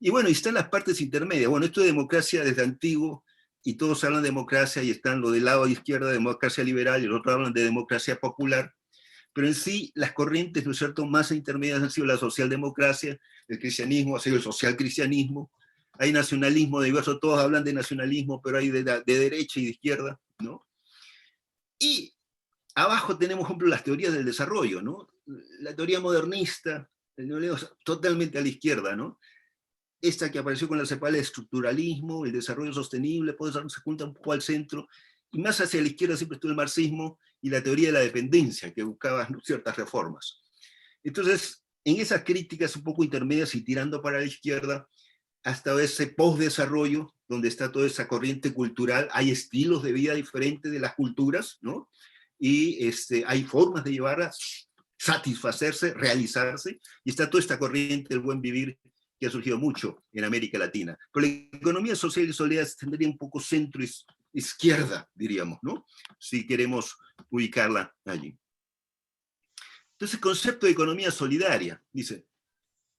Y bueno, y están las partes intermedias. Bueno, esto de democracia desde antiguo, y todos hablan de democracia, y están lo del lado de izquierda, democracia liberal, y los otros hablan de democracia popular. Pero en sí, las corrientes, ¿no es cierto?, más intermedias han sido la socialdemocracia, el cristianismo ha sido el socialcristianismo, hay nacionalismo diverso, todos hablan de nacionalismo, pero hay de derecha y de izquierda, ¿no? Y abajo tenemos, por ejemplo, las teorías del desarrollo, ¿no? La teoría modernista, totalmente a la izquierda, ¿no? Esta que apareció con la cepa del estructuralismo, el desarrollo sostenible, pues se junta un poco al centro, y más hacia la izquierda siempre estuvo el marxismo y la teoría de la dependencia, que buscaba, ¿no?, ciertas reformas. Entonces, en esas críticas un poco intermedias y tirando para la izquierda, hasta ese post-desarrollo, donde está toda esa corriente cultural, hay estilos de vida diferentes de las culturas, ¿no?, y hay formas de llevar a satisfacerse, realizarse, y está toda esta corriente del buen vivir que ha surgido mucho en América Latina. Pero la economía social y solidaria tendría un poco centro-izquierda, diríamos, ¿no?, si queremos ubicarla allí. Entonces, el concepto de economía solidaria, dice,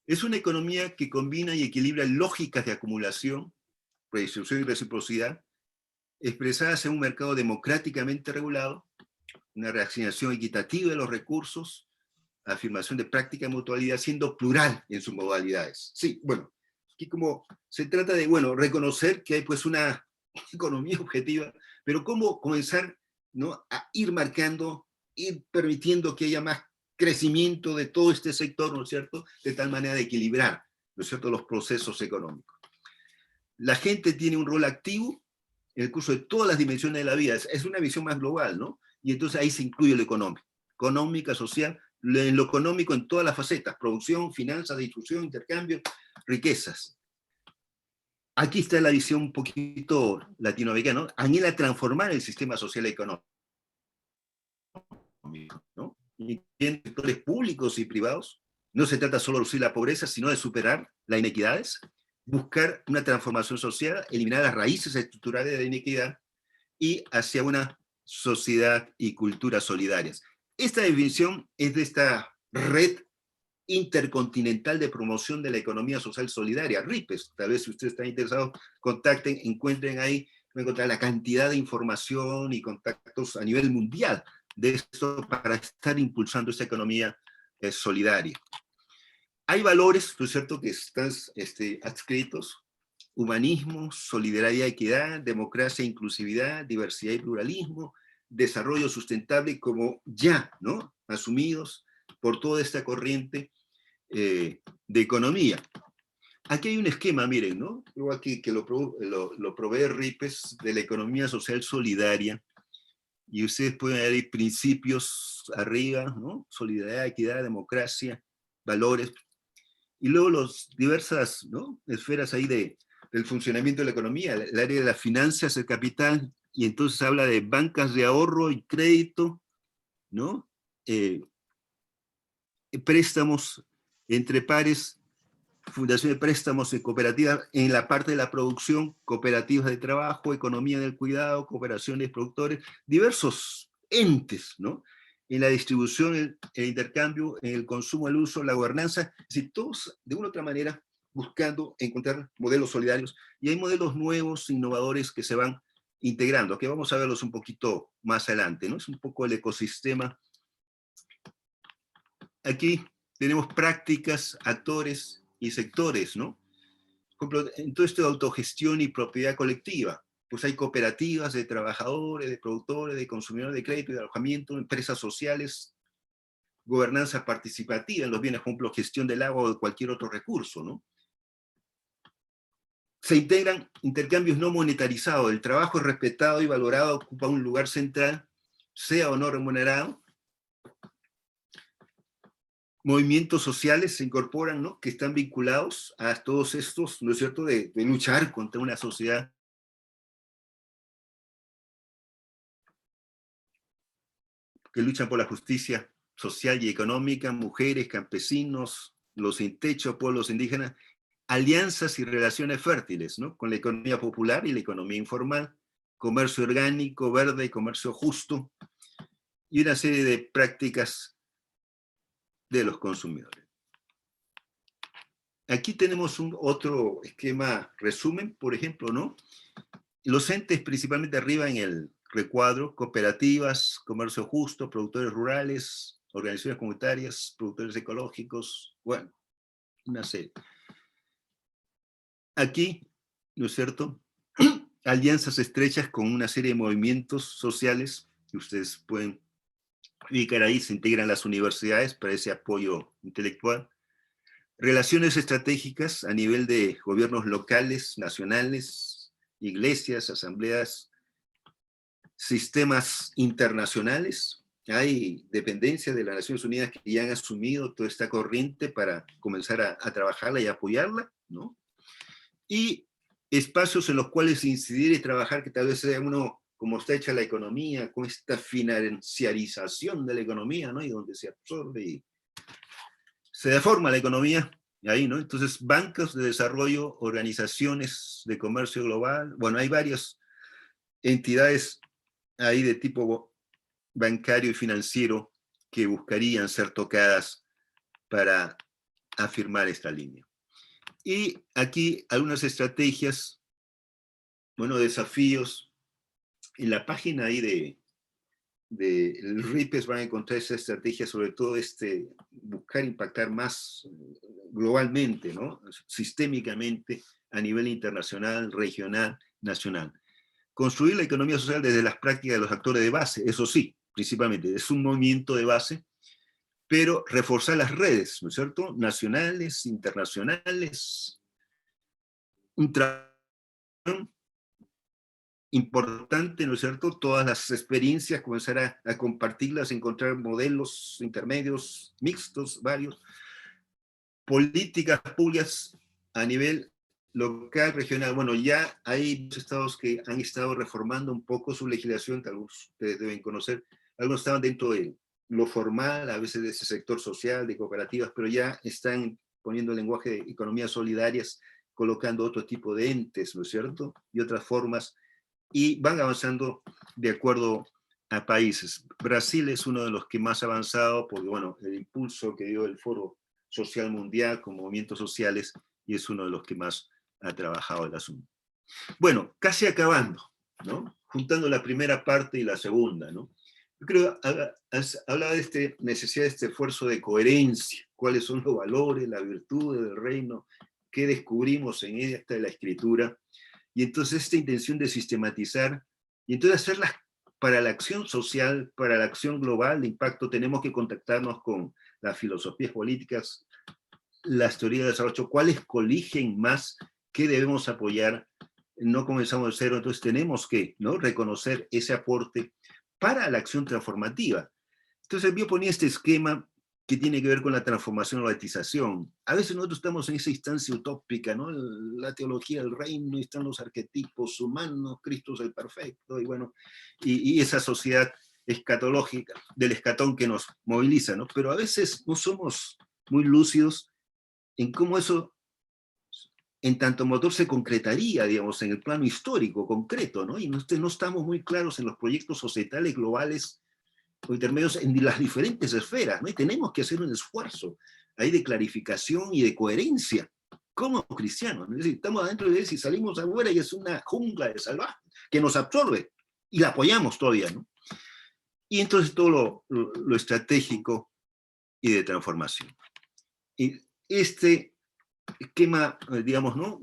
es una economía que combina y equilibra lógicas de acumulación, redistribución y reciprocidad, expresadas en un mercado democráticamente regulado, una reasignación equitativa de los recursos, afirmación de práctica de mutualidad, siendo plural en sus modalidades. Sí, bueno, aquí como se trata de, bueno, reconocer que hay pues una economía objetiva, pero cómo comenzar, ¿no?, a ir marcando, ir permitiendo que haya más crecimiento de todo este sector, ¿no es cierto?, de tal manera de equilibrar, ¿no es cierto?, los procesos económicos. La gente tiene un rol activo en el curso de todas las dimensiones de la vida, es una visión más global, ¿no? Y entonces ahí se incluye lo económico, económica, social, en lo económico en todas las facetas, producción, finanzas, distribución, intercambio, riquezas. Aquí está la visión un poquito latinoamericana, ¿no? Anhela transformar el sistema social y económico, ¿no? Y en sectores públicos y privados. No se trata solo de reducir la pobreza, sino de superar las inequidades, buscar una transformación social, eliminar las raíces estructurales de la inequidad y hacia una sociedad y cultura solidarias. Esta definición es de esta red intercontinental de promoción de la economía social solidaria, RIPES. Tal vez si ustedes están interesados, contacten, encuentren ahí, van a encontrar la cantidad de información y contactos a nivel mundial de esto para estar impulsando esta economía solidaria. Hay valores, ¿no es cierto?, que están adscritos: humanismo, solidaridad, equidad, democracia, inclusividad, diversidad y pluralismo, desarrollo sustentable, como ya, ¿no?, asumidos por toda esta corriente de economía. Aquí hay un esquema, miren, ¿no? Luego aquí que lo provee RIPES, de la economía social solidaria, y ustedes pueden ver ahí principios arriba, ¿no? Solidaridad, equidad, democracia, valores, y luego las diversas, ¿no?, esferas ahí del funcionamiento de la economía, el área de las finanzas, el capital, y entonces habla de bancas de ahorro y crédito, ¿no? Préstamos entre pares, fundación de préstamos y cooperativas en la parte de la producción, cooperativas de trabajo, economía del cuidado, cooperaciones de productores, diversos entes, ¿no?, en la distribución, el intercambio, en el consumo, el uso, la gobernanza, es decir, todos de una u otra manera buscando encontrar modelos solidarios, y hay modelos nuevos, innovadores, que se van integrando, que vamos a verlos un poquito más adelante, ¿no? Es un poco el ecosistema. Aquí tenemos prácticas, actores y sectores, ¿no? Por ejemplo, en todo esto de autogestión y propiedad colectiva, pues hay cooperativas de trabajadores, de productores, de consumidores de crédito y de alojamiento, empresas sociales, gobernanza participativa en los bienes, por ejemplo, gestión del agua o de cualquier otro recurso, ¿no? Se integran intercambios no monetarizados, el trabajo es respetado y valorado, ocupa un lugar central, sea o no remunerado. Movimientos sociales se incorporan, ¿no?, que están vinculados a todos estos, ¿no es cierto?, de luchar contra una sociedad que luchan por la justicia social y económica, mujeres, campesinos, los sin techo, pueblos indígenas, alianzas y relaciones fértiles, ¿no?, con la economía popular y la economía informal, comercio orgánico, verde y comercio justo, y una serie de prácticas de los consumidores. Aquí tenemos otro esquema resumen, por ejemplo, ¿no? Los entes principalmente arriba en el recuadro: cooperativas, comercio justo, productores rurales, organizaciones comunitarias, productores ecológicos, bueno, una serie. Aquí, ¿no es cierto?, alianzas estrechas con una serie de movimientos sociales que ustedes pueden ubicar ahí. Se integran las universidades para ese apoyo intelectual. Relaciones estratégicas a nivel de gobiernos locales, nacionales, iglesias, asambleas, sistemas internacionales. Hay dependencias de las Naciones Unidas que ya han asumido toda esta corriente para comenzar a trabajarla y apoyarla, ¿no? Y espacios en los cuales incidir y trabajar, que tal vez sea uno, como está hecha la economía, con esta financiarización de la economía, ¿no?, y donde se absorbe y se deforma la economía, ahí, ¿no? Entonces, bancos de desarrollo, organizaciones de comercio global, bueno, hay varias entidades ahí de tipo bancario y financiero que buscarían ser tocadas para afirmar esta línea. Y aquí algunas estrategias, bueno, desafíos. En la página ahí de el RIPES van a encontrar esa estrategia, sobre todo buscar impactar más globalmente, ¿no?, sistémicamente, a nivel internacional, regional, nacional. Construir la economía social desde las prácticas de los actores de base, eso sí, principalmente, es un movimiento de base, pero reforzar las redes, ¿no es cierto?, nacionales, internacionales, un trabajo importante, ¿no es cierto?, todas las experiencias, comenzar a compartirlas, encontrar modelos intermedios, mixtos, varios, políticas públicas a nivel local, regional. Bueno, ya hay estados que han estado reformando un poco su legislación, que algunos ustedes deben conocer, algunos estaban dentro de lo formal, a veces de ese sector social, de cooperativas, pero ya están poniendo el lenguaje de economías solidarias, colocando otro tipo de entes, ¿no es cierto?, y otras formas, y van avanzando de acuerdo a países. Brasil es uno de los que más ha avanzado, porque bueno, el impulso que dio el Foro Social Mundial con movimientos sociales, y es uno de los que más ha trabajado el asunto. Bueno, casi acabando, ¿no?, juntando la primera parte y la segunda, ¿no? Yo creo, hablaba de esta necesidad de este esfuerzo de coherencia, cuáles son los valores, las virtudes del reino, qué descubrimos en esta de la escritura, y entonces esta intención de sistematizar, y entonces hacerlas para la acción social, para la acción global de impacto, tenemos que contactarnos con las filosofías políticas, las teorías de desarrollo, cuáles coligen más, qué debemos apoyar, no comenzamos de cero, entonces tenemos que, ¿no?, reconocer ese aporte para la acción transformativa. Entonces yo ponía este esquema que tiene que ver con la transformación o la etización. A veces nosotros estamos en esa instancia utópica, ¿no?, la teología del reino, y están los arquetipos humanos, Cristo es el perfecto, y bueno, y esa sociedad escatológica, del escatón que nos moviliza, ¿no? Pero a veces no somos muy lúcidos en cómo eso, en tanto motor, se concretaría, digamos, en el plano histórico, concreto, ¿no? Y no estamos muy claros en los proyectos societales globales o intermedios en las diferentes esferas, ¿no? Y tenemos que hacer un esfuerzo ahí de clarificación y de coherencia como cristianos, ¿no? Es decir, estamos adentro de él, si salimos afuera y es una jungla de salvaje que nos absorbe, y la apoyamos todavía, ¿no? Y entonces todo lo estratégico y de transformación. Y este esquema, digamos, ¿no?,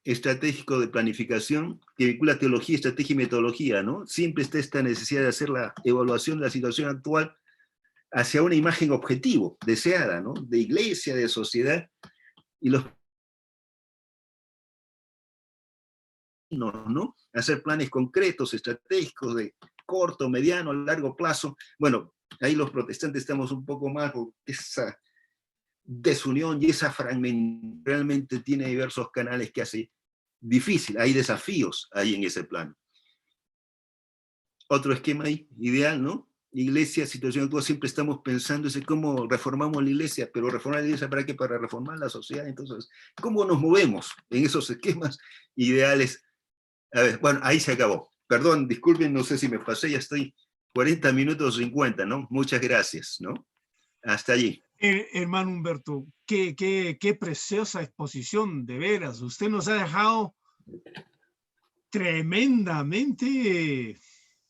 estratégico de planificación, que vincula teología, estrategia y metodología, ¿no? Siempre está esta necesidad de hacer la evaluación de la situación actual hacia una imagen objetivo, deseada, ¿no?, de iglesia, de sociedad, y los, ¿no?, hacer planes concretos, estratégicos, de corto, mediano, largo plazo. Bueno, ahí los protestantes estamos un poco más con esa desunión y esa fragmentación, realmente tiene diversos canales que hace difícil, hay desafíos ahí en ese plano. Otro esquema ahí, ideal, ¿no? Iglesia, situación actual, siempre estamos pensando en cómo reformamos la iglesia, pero reformar la iglesia ¿para qué? Para reformar la sociedad. Entonces, ¿cómo nos movemos en esos esquemas ideales? A ver, bueno, ahí se acabó. Perdón, disculpen, no sé si me pasé, ya estoy 40 minutos 50, ¿no? Muchas gracias, ¿no? Hasta allí. Hermano Humberto, qué preciosa exposición, de veras. Usted nos ha dejado tremendamente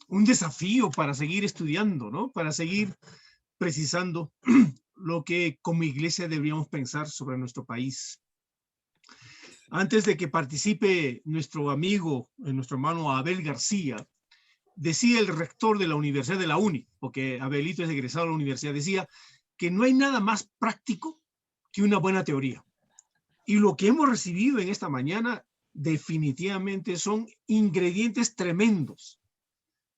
un desafío para seguir estudiando, ¿no? Para seguir precisando lo que como iglesia deberíamos pensar sobre nuestro país. Antes de que participe nuestro amigo, nuestro hermano Abel García, decía el rector de la Universidad de la UNI, porque Abelito es egresado de la universidad, decía que no hay nada más práctico que una buena teoría. Y lo que hemos recibido en esta mañana definitivamente son ingredientes tremendos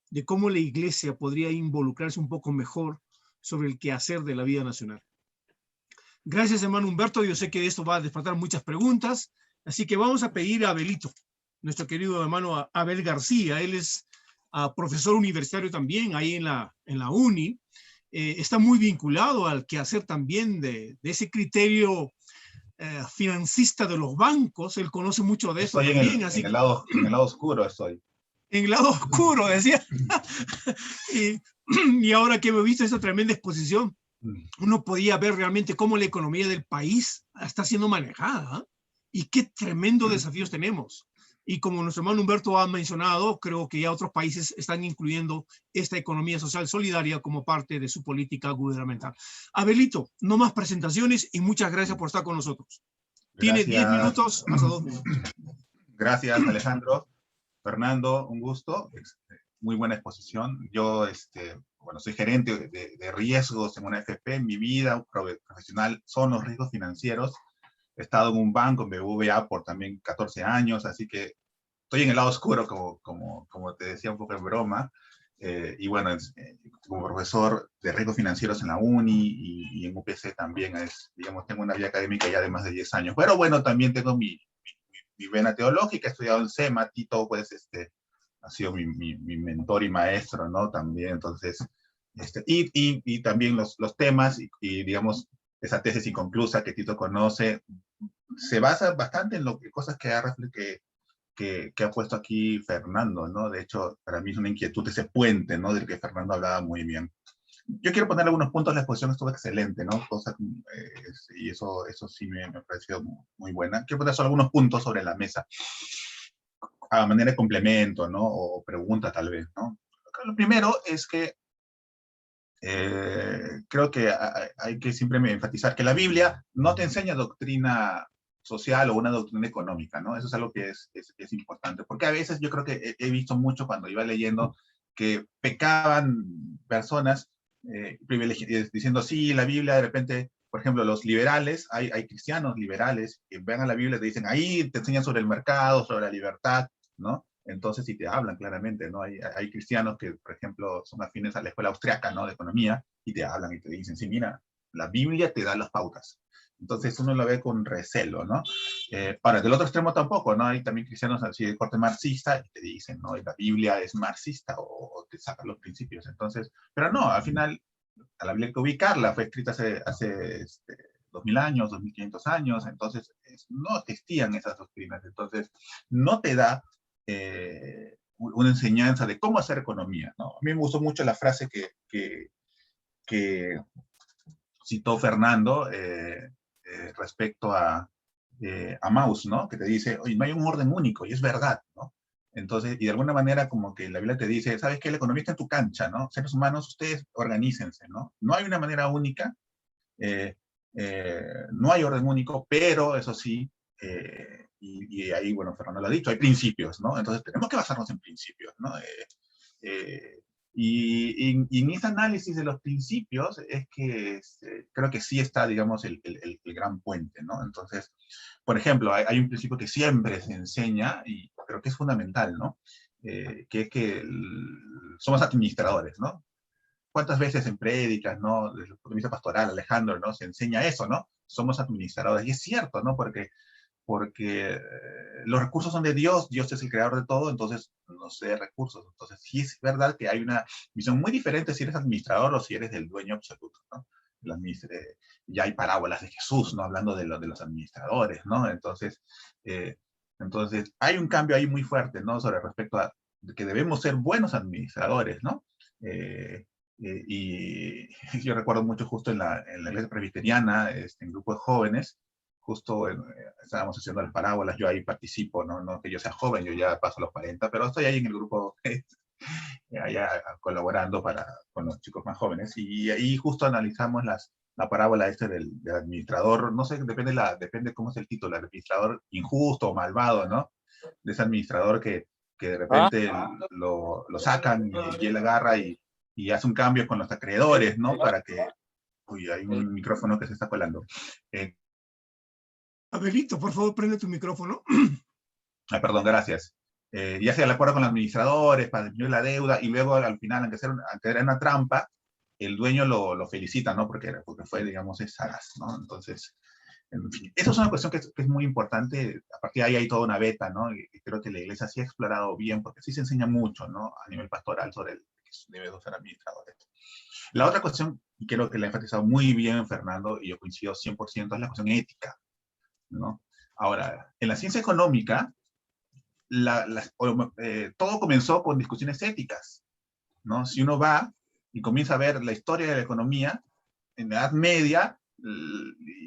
de cómo la iglesia podría involucrarse un poco mejor sobre el quehacer de la vida nacional. Gracias, hermano Humberto. Yo sé que esto va a despertar muchas preguntas, así que vamos a pedir a Abelito, nuestro querido hermano Abel García. Él es profesor universitario también ahí en la UNI. Está muy vinculado al quehacer también de ese criterio financista de los bancos. Él conoce mucho de eso también. En el lado oscuro estoy. En el lado oscuro, decía. y ahora que hemos visto esa tremenda exposición, uno podía ver realmente cómo la economía del país está siendo manejada, ¿eh? Y qué tremendos desafíos tenemos. Y como nuestro hermano Humberto ha mencionado, creo que ya otros países están incluyendo esta economía social solidaria como parte de su política gubernamental. Abelito, no más presentaciones y muchas gracias por estar con nosotros. Tiene 10 minutos hasta 2 minutos. Gracias, Alejandro. Fernando, un gusto. Muy buena exposición. Yo, bueno, soy gerente de riesgos en una FP. Mi vida profesional son los riesgos financieros. He estado en un banco, en BBVA, por también 14 años, así que estoy en el lado oscuro, como te decía un poco en broma, y bueno, como profesor de riesgos financieros en la UNI y en UPC también, digamos, tengo una vida académica ya de más de 10 años. Pero bueno, también tengo mi vena teológica, he estudiado en SEMA, Tito, pues, ha sido mi mentor y maestro, ¿no? También, entonces, y también los temas, digamos, esa tesis inconclusa que Tito conoce, se basa bastante en cosas que ha puesto aquí Fernando, ¿no? De hecho, para mí es una inquietud ese puente, ¿no? Del que Fernando hablaba muy bien. Yo quiero poner algunos puntos, la exposición estuvo excelente, ¿no? Y eso sí me ha parecido muy buena. Quiero poner solo algunos puntos sobre la mesa, a manera de complemento, ¿no? O pregunta tal vez, ¿no? Lo primero es que creo que hay que siempre enfatizar que la Biblia no te enseña doctrina social o una doctrina económica, ¿no? Eso es algo que es importante, porque a veces yo creo que he visto mucho cuando iba leyendo que pecaban personas diciendo, sí, la Biblia de repente, por ejemplo, los liberales, hay cristianos liberales que ven a la Biblia y te dicen, ahí te enseñan sobre el mercado, sobre la libertad, ¿no? Entonces, sí te hablan claramente, ¿no? Hay cristianos que, por ejemplo, son afines a la escuela austriaca, ¿no? De economía, y te hablan y te dicen, sí, mira, la Biblia te da las pautas. Entonces, uno lo ve con recelo, ¿no? Ahora, del otro extremo tampoco, ¿no? Hay también cristianos así de corte marxista y te dicen, ¿no? La Biblia es marxista o te saca los principios. Entonces, pero no, al final, a la Biblia hay que ubicarla. Fue escrita hace 2000 años, 2500 años, entonces no existían esas doctrinas. Entonces, no te da una enseñanza de cómo hacer economía, ¿no? A mí me gustó mucho la frase que citó Fernando respecto a Mauss, ¿no? Que te dice, oye, no hay un orden único, y es verdad, ¿no? Entonces, y de alguna manera como que la Biblia te dice, ¿sabes qué? La economía está en tu cancha, ¿no? Seres humanos, ustedes organícense, ¿no? No hay una manera única, no hay orden único, pero eso sí, y ahí, bueno, Fernando lo ha dicho, hay principios, ¿no? Entonces tenemos que basarnos en principios, ¿no? Y en ese análisis de los principios es que creo que sí está, digamos, el gran puente, ¿no? Entonces, por ejemplo, hay un principio que siempre se enseña, y creo que es fundamental, ¿no? Que es que somos administradores, ¿no? ¿Cuántas veces en prédicas, ¿no? Desde el punto de vista pastoral, Alejandro, ¿no? Se enseña eso, ¿no? Somos administradores. Y es cierto, ¿no? Porque los recursos son de Dios, Dios es el creador de todo, entonces no sé recursos. Entonces sí es verdad que hay una visión muy diferente si eres administrador o si eres el dueño absoluto, ¿no? Ya hay parábolas de Jesús, ¿no? Hablando de los administradores, ¿no? Entonces hay un cambio ahí muy fuerte, ¿no? Sobre respecto a que debemos ser buenos administradores, ¿no? Y yo recuerdo mucho justo en la iglesia presbiteriana, en grupo de jóvenes, justo estábamos haciendo las parábolas, yo ahí participo, ¿no? Que yo sea joven, yo ya paso los 40, pero estoy ahí en el grupo allá colaborando con los chicos más jóvenes, y ahí justo analizamos la parábola del administrador, no sé, depende cómo es el título, el administrador injusto o malvado, ¿no? De ese administrador que de repente lo sacan y él agarra y hace un cambio con los acreedores, ¿no? Para que... Uy, hay un micrófono que se está colando. Abelito, por favor, prende tu micrófono. Perdón, gracias. Y hace el acuerdo con los administradores para disminuir la deuda, y luego al final, aunque era una trampa, el dueño lo felicita, ¿no? Porque fue, digamos, sagaz, ¿no? Entonces, en fin, eso es una cuestión que es muy importante. A partir de ahí hay toda una beta, ¿no? Y creo que la iglesia sí ha explorado bien, porque sí se enseña mucho, ¿no? A nivel pastoral sobre el que debe ser administradores. La otra cuestión, y creo que la ha enfatizado muy bien Fernando, y yo coincido 100%, es la cuestión ética, ¿no? Ahora, en la ciencia económica, todo comenzó con discusiones éticas, ¿no? Si uno va y comienza a ver la historia de la economía, en la Edad Media,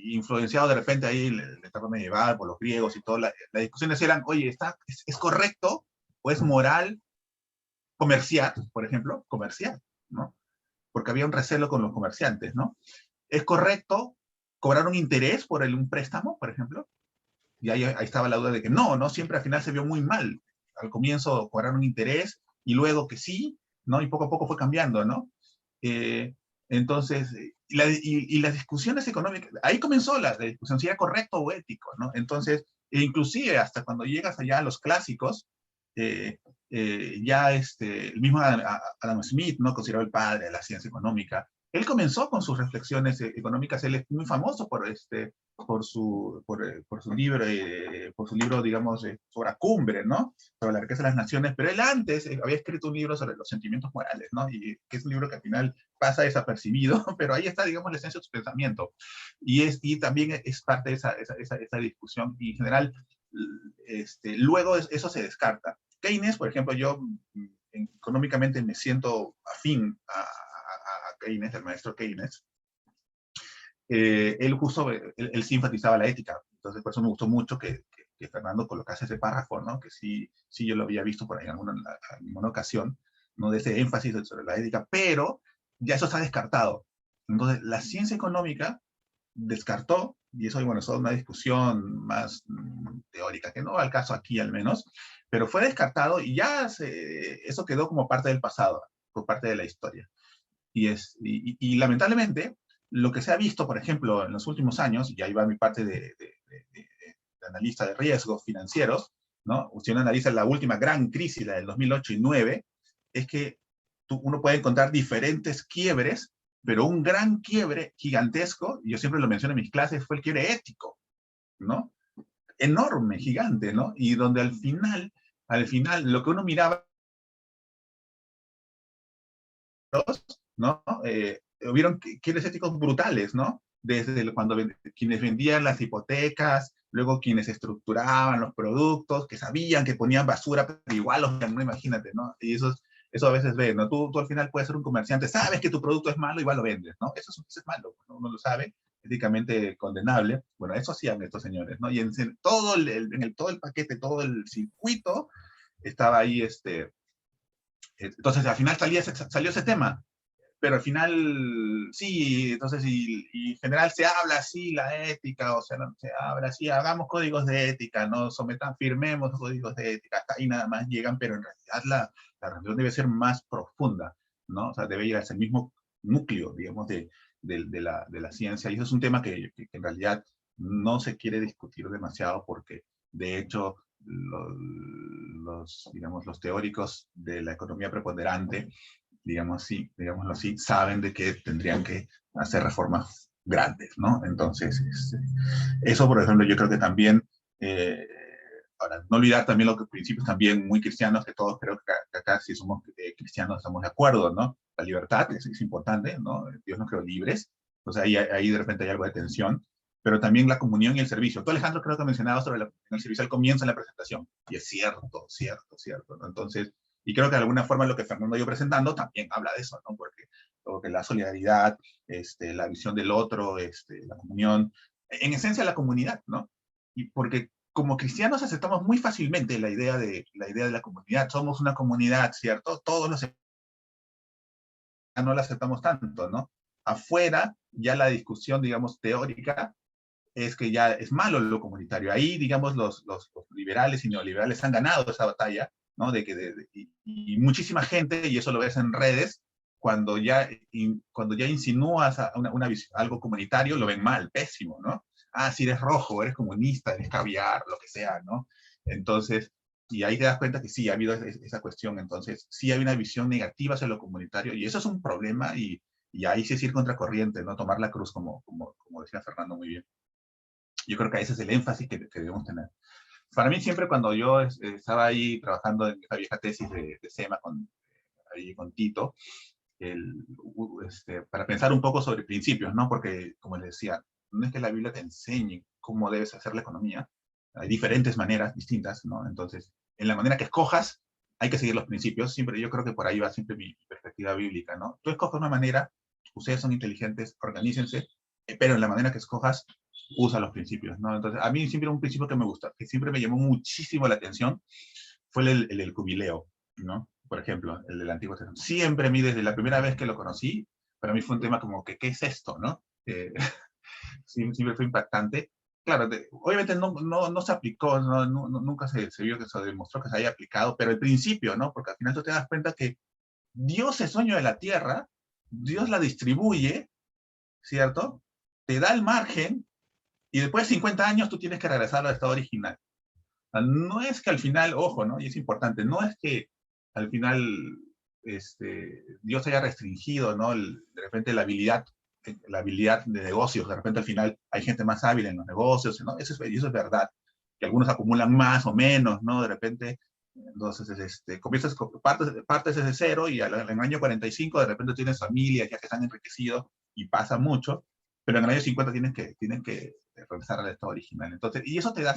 influenciado de repente ahí el etapa medieval por los griegos y todo, las discusiones eran, oye, ¿es correcto o es moral comerciar, por ejemplo? Comerciar, ¿no? Porque había un recelo con los comerciantes, ¿no? ¿Es correcto cobrar un interés por un préstamo, por ejemplo? Y ahí estaba la duda de que no, siempre al final se vio muy mal. Al comienzo cobraron un interés y luego que sí, ¿no? Y poco a poco fue cambiando, ¿no? Entonces, y las discusiones económicas, ahí comenzó la discusión si era correcto o ético, ¿no? Entonces, inclusive hasta cuando llegas allá a los clásicos, ya el mismo Adam Smith, ¿no? Considerado el padre de la ciencia económica. Él comenzó con sus reflexiones económicas. Él es muy famoso por su libro, digamos, sobre la cumbre, ¿no? Sobre la riqueza de las naciones. Pero él antes había escrito un libro sobre los sentimientos morales, ¿no? Y que es un libro que al final pasa desapercibido, pero ahí está, digamos, la esencia de su pensamiento. Y también es parte de esa discusión. Y en general, luego eso se descarta. Keynes, por ejemplo, yo económicamente me siento afín a Keynes, el maestro Keynes. Él sí enfatizaba la ética. Entonces, por eso me gustó mucho que Fernando colocase ese párrafo, ¿no? Que sí yo lo había visto por ahí en alguna ocasión, ¿no? De ese énfasis sobre la ética, pero ya eso está descartado. Entonces, la ciencia económica descartó, y eso, bueno, es una discusión más teórica, que no va al caso aquí al menos, pero fue descartado y ya eso quedó como parte del pasado, por parte de la historia. Y lamentablemente, lo que se ha visto, por ejemplo, en los últimos años, y ahí va mi parte de analista de riesgos financieros, ¿no? Si uno analiza la última gran crisis, la del 2008 y 2009, es que uno puede encontrar diferentes quiebres, pero un gran quiebre gigantesco, y yo siempre lo menciono en mis clases, fue el quiebre ético, ¿no? Enorme, gigante, ¿no? Y donde al final, lo que uno miraba, ¿no? Hubieron quiebres éticos brutales, ¿no? Desde cuando quienes vendían las hipotecas, luego quienes estructuraban los productos, que sabían que ponían basura, pero igual los vendían, ¿no? Imagínate, ¿no? Y eso a veces ves, ¿no? Tú al final puedes ser un comerciante, sabes que tu producto es malo, igual lo vendes, ¿no? Eso es malo, ¿no? Uno lo sabe, éticamente condenable. Bueno, eso hacían estos señores, ¿no? Y en todo el paquete, todo el circuito, estaba ahí entonces al final salió ese tema. Pero al final, sí, entonces, y en general se habla así, la ética, o sea, se habla así, hagamos códigos de ética, no firmemos códigos de ética, hasta ahí nada más llegan, pero en realidad la reflexión debe ser más profunda, ¿no? O sea, debe ir hacia el mismo núcleo, digamos, de la ciencia, y eso es un tema que en realidad no se quiere discutir demasiado, porque de hecho los teóricos de la economía preponderante, digámoslo así, saben de que tendrían que hacer reformas grandes, ¿no? Entonces, eso, por ejemplo, yo creo que también, ahora, no olvidar también los principios también muy cristianos, que todos creo que acá si somos cristianos estamos de acuerdo, ¿no? La libertad es importante, ¿no? Dios nos creó libres, entonces ahí de repente hay algo de tensión, pero también la comunión y el servicio. Tú, Alejandro, creo que mencionabas sobre el servicio al comienzo en la presentación, y es cierto, ¿no? Entonces, y creo que de alguna forma lo que Fernando ha ido presentando también habla de eso, ¿no? Porque la solidaridad, la visión del otro, la comunión, en esencia la comunidad, ¿no? Y porque como cristianos aceptamos muy fácilmente la idea de la comunidad. Somos una comunidad, ¿cierto? Todos los no la aceptamos tanto, ¿no? Afuera, ya la discusión, digamos, teórica, es que ya es malo lo comunitario. Ahí, digamos, los liberales y neoliberales han ganado esa batalla, ¿no? Y muchísima gente, y eso lo ves en redes, cuando ya insinúas algo comunitario, lo ven mal, pésimo, ¿no? Ah, si eres rojo, eres comunista, eres caviar, lo que sea, ¿no? Entonces, y ahí te das cuenta que sí, ha habido esa cuestión. Entonces, sí hay una visión negativa hacia lo comunitario, y eso es un problema, y ahí sí es ir contracorriente, ¿no? Tomar la cruz, como decía Fernando muy bien. Yo creo que ese es el énfasis que debemos tener. Para mí siempre cuando yo estaba ahí trabajando en esta vieja tesis de SEMA con Tito, para pensar un poco sobre principios, ¿no? Porque, como les decía, no es que la Biblia te enseñe cómo debes hacer la economía, hay diferentes maneras distintas, ¿no? Entonces, en la manera que escojas, hay que seguir los principios. Siempre, yo creo que por ahí va siempre mi perspectiva bíblica, ¿no? Tú escoges una manera, ustedes son inteligentes, organícense, pero en la manera que escojas, usa los principios, ¿no? Entonces, a mí siempre un principio que me gusta, que siempre me llamó muchísimo la atención, fue el del jubileo, ¿no? Por ejemplo, el del Antiguo Testamento. Siempre a mí, desde la primera vez que lo conocí, para mí fue un tema como que, ¿qué es esto, no? Siempre fue impactante. Claro, obviamente no se aplicó, nunca se vio que se demostró que se haya aplicado, pero el principio, ¿no? Porque al final tú te das cuenta que Dios es dueño de la tierra, Dios la distribuye, ¿cierto? Te da el margen, y después de 50 años tú tienes que regresar al estado original. No es que al final, ojo, ¿no? Y es importante, no es que al final Dios haya restringido, ¿no? De repente la habilidad de negocios, de repente al final hay gente más hábil en los negocios, ¿no? Y eso es verdad, que algunos acumulan más o menos, ¿no? De repente, entonces, partes desde cero y en el año 45 de repente tienes familias ya que están enriquecidos y pasa mucho, pero en el año 50 tienes que regresar al estado original. Entonces, y eso te da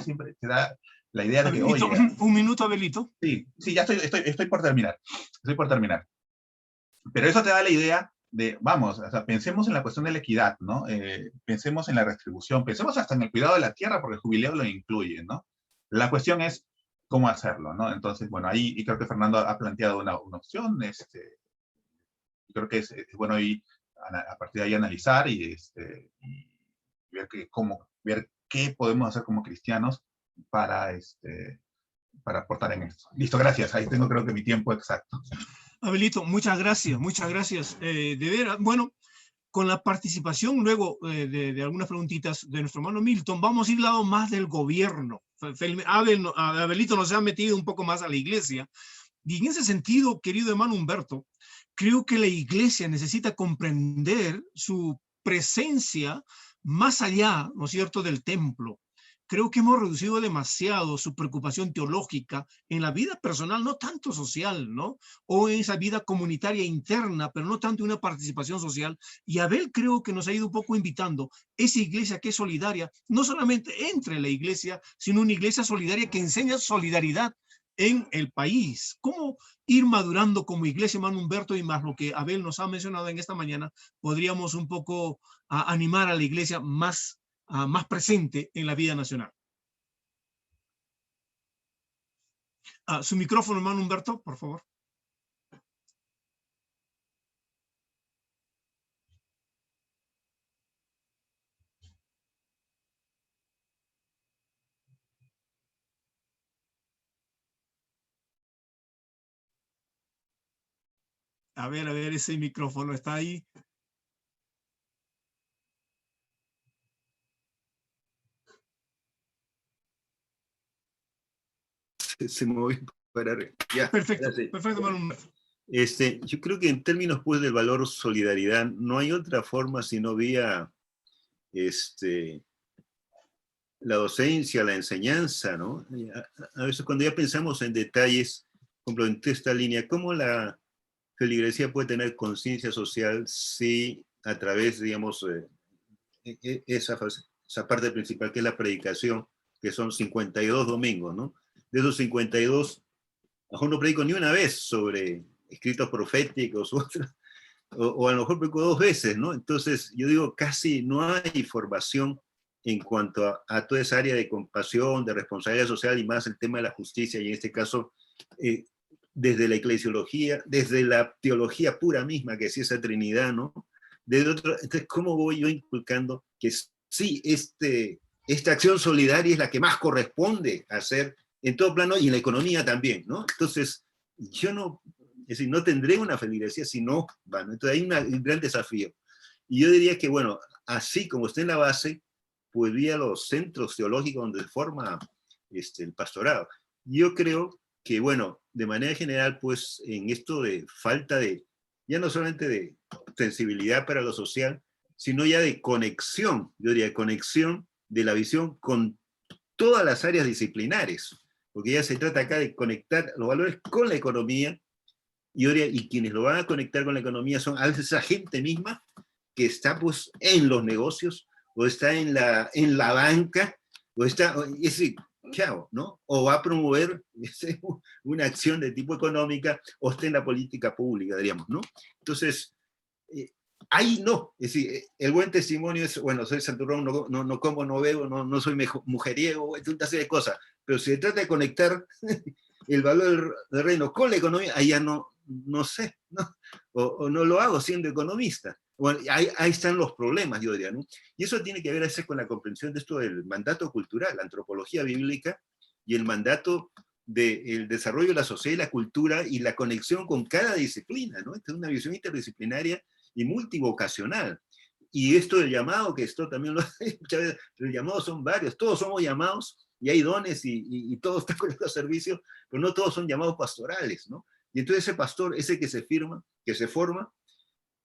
la idea de que, Abelito, oye, un minuto, Abelito. sí, ya estoy por terminar. Estoy por terminar. Pero eso te da la idea de, vamos, o sea, pensemos en la cuestión de la equidad, ¿no? Pensemos en la restribución, pensemos hasta en el cuidado de la tierra, porque el jubileo lo incluye, ¿no? La cuestión es cómo hacerlo, ¿no? Entonces, bueno, ahí y creo que Fernando ha planteado una opción, creo que es bueno ahí, a partir de ahí analizar y ver, ver qué podemos hacer como cristianos para aportar en esto. Listo, gracias. Ahí tengo creo que mi tiempo exacto. Abelito, muchas gracias, muchas gracias. De veras, bueno, con la participación luego de algunas preguntitas de nuestro hermano Milton, vamos a ir al lado más del gobierno. Abelito nos ha metido un poco más a la iglesia. Y en ese sentido, querido hermano Humberto, creo que la iglesia necesita comprender su presencia más allá, ¿no es cierto?, del templo. Creo que hemos reducido demasiado su preocupación teológica en la vida personal, no tanto social, ¿no? O en esa vida comunitaria interna, pero no tanto una participación social. Y Abel creo que nos ha ido un poco invitando esa iglesia que es solidaria, no solamente entre la iglesia, sino una iglesia solidaria que enseña solidaridad en el país. ¿Cómo ir madurando como iglesia, hermano Humberto, y más lo que Abel nos ha mencionado en esta mañana, podríamos un poco animar a la iglesia más presente en la vida nacional? Su micrófono, hermano Humberto, por favor. A ver, ese micrófono está ahí. Se movió para arriba. Ya, Perfecto, gracias. perfecto, hermano Humberto. Yo creo que en términos pues del valor solidaridad, no hay otra forma sino vía la docencia, la enseñanza, ¿no? A veces cuando ya pensamos en detalles, por ejemplo, en esta línea, ¿cómo la feligresía puede tener conciencia social si a través, digamos, esa parte principal que es la predicación, que son 52 domingos, ¿no? De esos 52, a lo mejor no predico ni una vez sobre escritos proféticos o a lo mejor predico 2 veces, ¿no? Entonces, yo digo, casi no hay formación en cuanto a toda esa área de compasión, de responsabilidad social y más el tema de la justicia, y en este caso, desde la eclesiología, desde la teología pura misma, que es esa Trinidad, ¿no? Entonces, ¿cómo voy yo inculcando que sí, esta acción solidaria es la que más corresponde hacer en todo plano y en la economía también, ¿no? Entonces, yo no, es decir, no tendré una feligresía si no, bueno, entonces hay un gran desafío. Y yo diría que, bueno, así como está en la base, pues vía los centros teológicos donde se forma el pastorado. Yo creo que, bueno, de manera general, pues en esto de falta de, ya no solamente de sensibilidad para lo social, sino ya de conexión, yo diría conexión de la visión con todas las áreas disciplinares, porque ya se trata acá de conectar los valores con la economía, y quienes lo van a conectar con la economía son a veces esa gente misma que está pues en los negocios, o está en la banca, o está, ¿qué hago? ¿No? O va a promover una acción de tipo económica, o está en la política pública, diríamos, ¿no? Entonces, ahí no, es decir, el buen testimonio es, bueno, soy santurrón, no como, no bebo, no soy mujeriego, una serie de cosas, pero si se trata de conectar el valor del reino con la economía, ahí ya no sé, ¿no? O no lo hago siendo economista. Bueno, ahí están los problemas, yo diría, ¿no? Y eso tiene que ver a veces con la comprensión de esto del mandato cultural, la antropología bíblica y el mandato del desarrollo de la sociedad y la cultura y la conexión con cada disciplina, ¿no? Esta es una visión interdisciplinaria y multivocacional. Y esto del llamado, que esto también lo muchas veces, los llamados son varios, todos somos llamados y hay dones y todo está con los servicios, pero no todos son llamados pastorales, ¿no? Y entonces ese pastor, ese que se forma,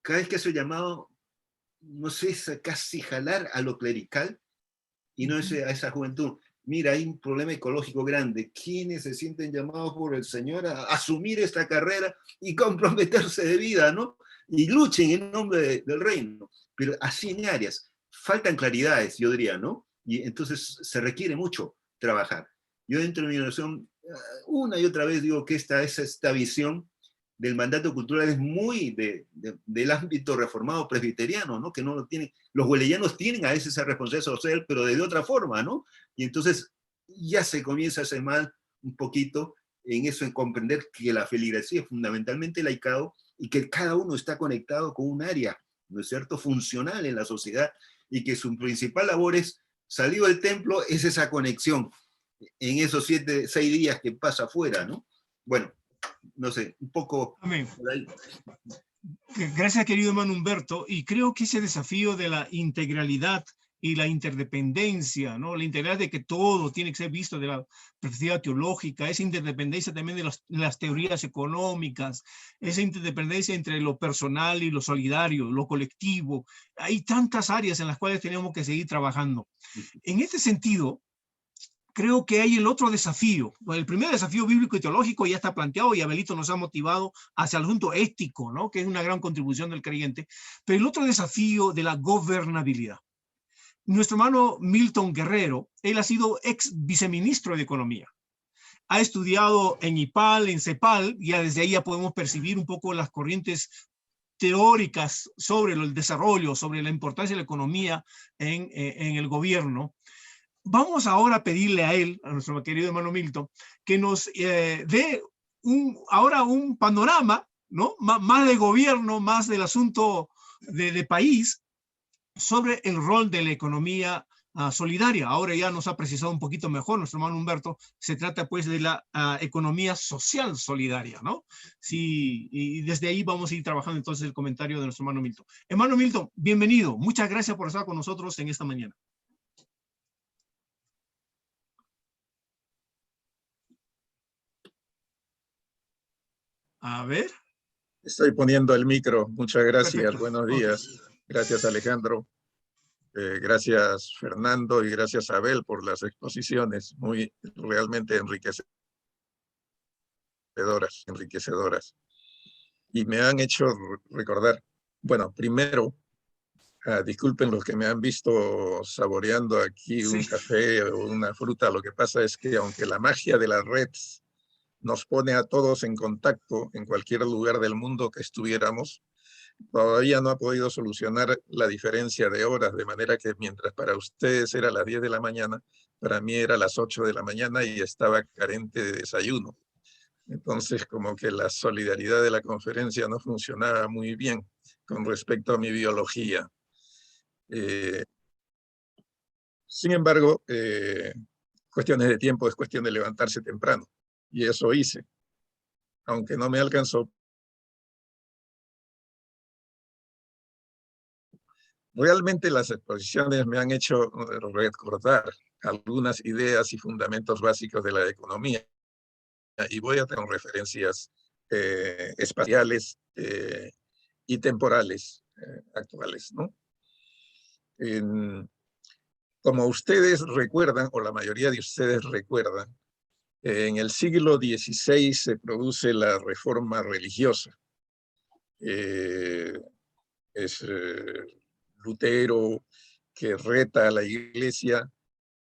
cada vez que hace llamado, no sé, es casi jalar a lo clerical y no a esa juventud. Mira, hay un problema ecológico grande. ¿Quiénes se sienten llamados por el Señor a asumir esta carrera y comprometerse de vida, ¿no? Y luchen en nombre del reino. Pero así en áreas. Faltan claridades, yo diría, ¿no? Y entonces se requiere mucho trabajar. Yo dentro de mi organización, una y otra vez digo que esta visión del mandato cultural es muy del ámbito reformado presbiteriano, ¿no? Que no lo tienen. Los hueleyanos tienen a veces esa responsabilidad social, pero de otra forma, ¿no? Y entonces ya se comienza a hacer mal un poquito en eso, en comprender que la feligresía es fundamentalmente laicado y que cada uno está conectado con un área, ¿no es cierto?, funcional en la sociedad, y que su principal labor es, salido del templo, es esa conexión en esos 6 días que pasa afuera, ¿no? Bueno, no sé, un poco... Amén. Gracias, querido hermano Humberto. Y creo que ese desafío de la integralidad y la interdependencia, ¿no? La integralidad de que todo tiene que ser visto de la perspectiva teológica, esa interdependencia también de las teorías económicas, esa interdependencia entre lo personal y lo solidario, lo colectivo. Hay tantas áreas en las cuales tenemos que seguir trabajando. En este sentido, creo que hay el otro desafío. El primer desafío bíblico y teológico ya está planteado y Abelito nos ha motivado hacia el asunto ético, ¿no? Que es una gran contribución del creyente. Pero el otro desafío de la gobernabilidad. Nuestro hermano Milton Guerrero, él ha sido ex viceministro de Economía. Ha estudiado en IPAL, en CEPAL, y desde ahí ya podemos percibir un poco las corrientes teóricas sobre el desarrollo, sobre la importancia de la economía en el gobierno. Vamos ahora a pedirle a él, a nuestro querido hermano Milton, que nos dé ahora un panorama, ¿no? Más de gobierno, más del asunto de país, sobre el rol de la economía solidaria. Ahora ya nos ha precisado un poquito mejor nuestro hermano Humberto. Se trata pues de la economía social solidaria, ¿no? Sí, y desde ahí vamos a ir trabajando entonces el comentario de nuestro hermano Milton. Hermano Milton, bienvenido. Muchas gracias por estar con nosotros en esta mañana. A ver. Estoy poniendo el micro. Muchas gracias. Perfecto. Buenos días. Okay. Gracias, Alejandro. Gracias, Fernando, y gracias, Abel, por las exposiciones muy realmente enriquecedoras. Y me han hecho recordar, bueno, primero, disculpen los que me han visto saboreando aquí un café o una fruta. Lo que pasa es que aunque la magia de la red nos pone a todos en contacto en cualquier lugar del mundo que estuviéramos, todavía no ha podido solucionar la diferencia de horas, de manera que mientras para ustedes era las 10 de la mañana, para mí era las 8 de la mañana y estaba carente de desayuno. Entonces, como que la solidaridad de la conferencia no funcionaba muy bien con respecto a mi biología. Sin embargo, cuestiones de tiempo es cuestión de levantarse temprano. Y eso hice, aunque no me alcanzó. Realmente las exposiciones me han hecho recordar algunas ideas y fundamentos básicos de la economía. Y voy a tener referencias espaciales y temporales actuales, ¿no? Como ustedes recuerdan, o la mayoría de ustedes recuerdan, en el siglo XVI se produce la reforma religiosa. Es Lutero que reta a la iglesia.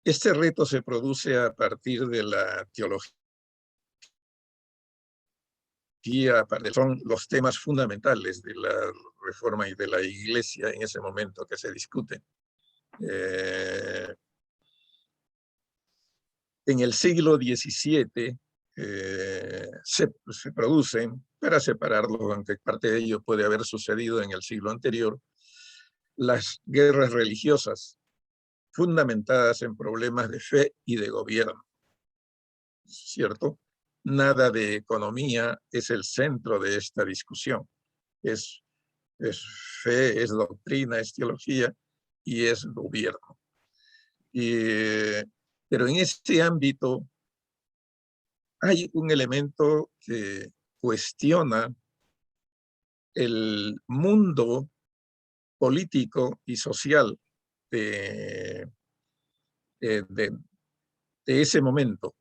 Este reto se produce a partir de la teología. Son los temas fundamentales de la reforma y de la iglesia en ese momento que se discuten. En el siglo XVII se producen, para separarlos, aunque parte de ello puede haber sucedido en el siglo anterior, las guerras religiosas fundamentadas en problemas de fe y de gobierno, ¿cierto? Nada de economía es el centro de esta discusión. Es fe, es doctrina, es teología y es gobierno. Y Pero en este ámbito hay un elemento que cuestiona el mundo político y social de, de, de ese momento,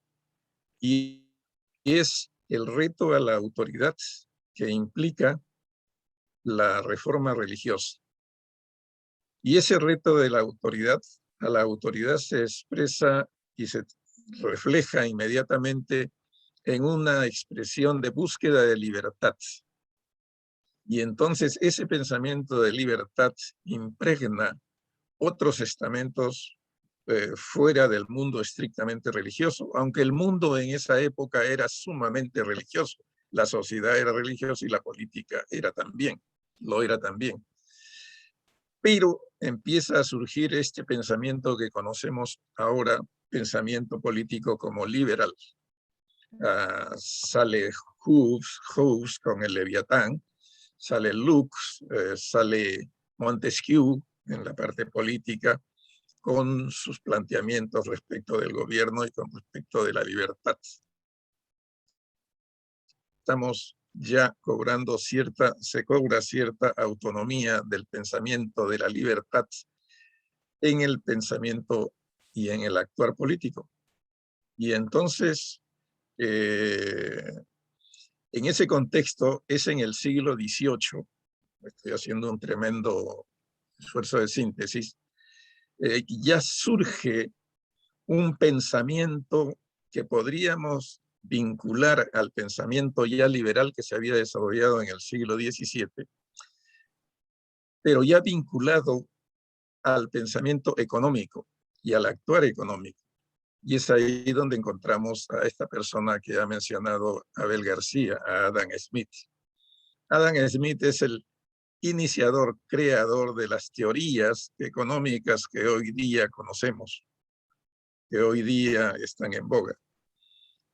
y es el reto a la autoridad que implica la reforma religiosa. Y ese reto de la autoridad, a la autoridad se expresa y se refleja inmediatamente en una expresión de búsqueda de libertad. Y entonces ese pensamiento de libertad impregna otros estamentos fuera del mundo estrictamente religioso, aunque el mundo en esa época era sumamente religioso. La sociedad era religiosa y la política lo era también. Pero empieza a surgir este pensamiento que conocemos ahora, pensamiento político como liberal. Sale Hobbes con el Leviatán, sale Locke, sale Montesquieu en la parte política, con sus planteamientos respecto del gobierno y con respecto de la libertad. Estamos ya se cobra cierta autonomía del pensamiento de la libertad en el pensamiento y en el actuar político. Y entonces, en ese contexto, es en el siglo XVIII, estoy haciendo un tremendo esfuerzo de síntesis, ya surge un pensamiento que podríamos vincular al pensamiento ya liberal que se había desarrollado en el siglo XVII, pero ya vinculado al pensamiento económico y al actuar económico. Y es ahí donde encontramos a esta persona que ha mencionado Abel García, a Adam Smith. Adam Smith es el iniciador, creador de las teorías económicas que hoy día conocemos, que hoy día están en boga.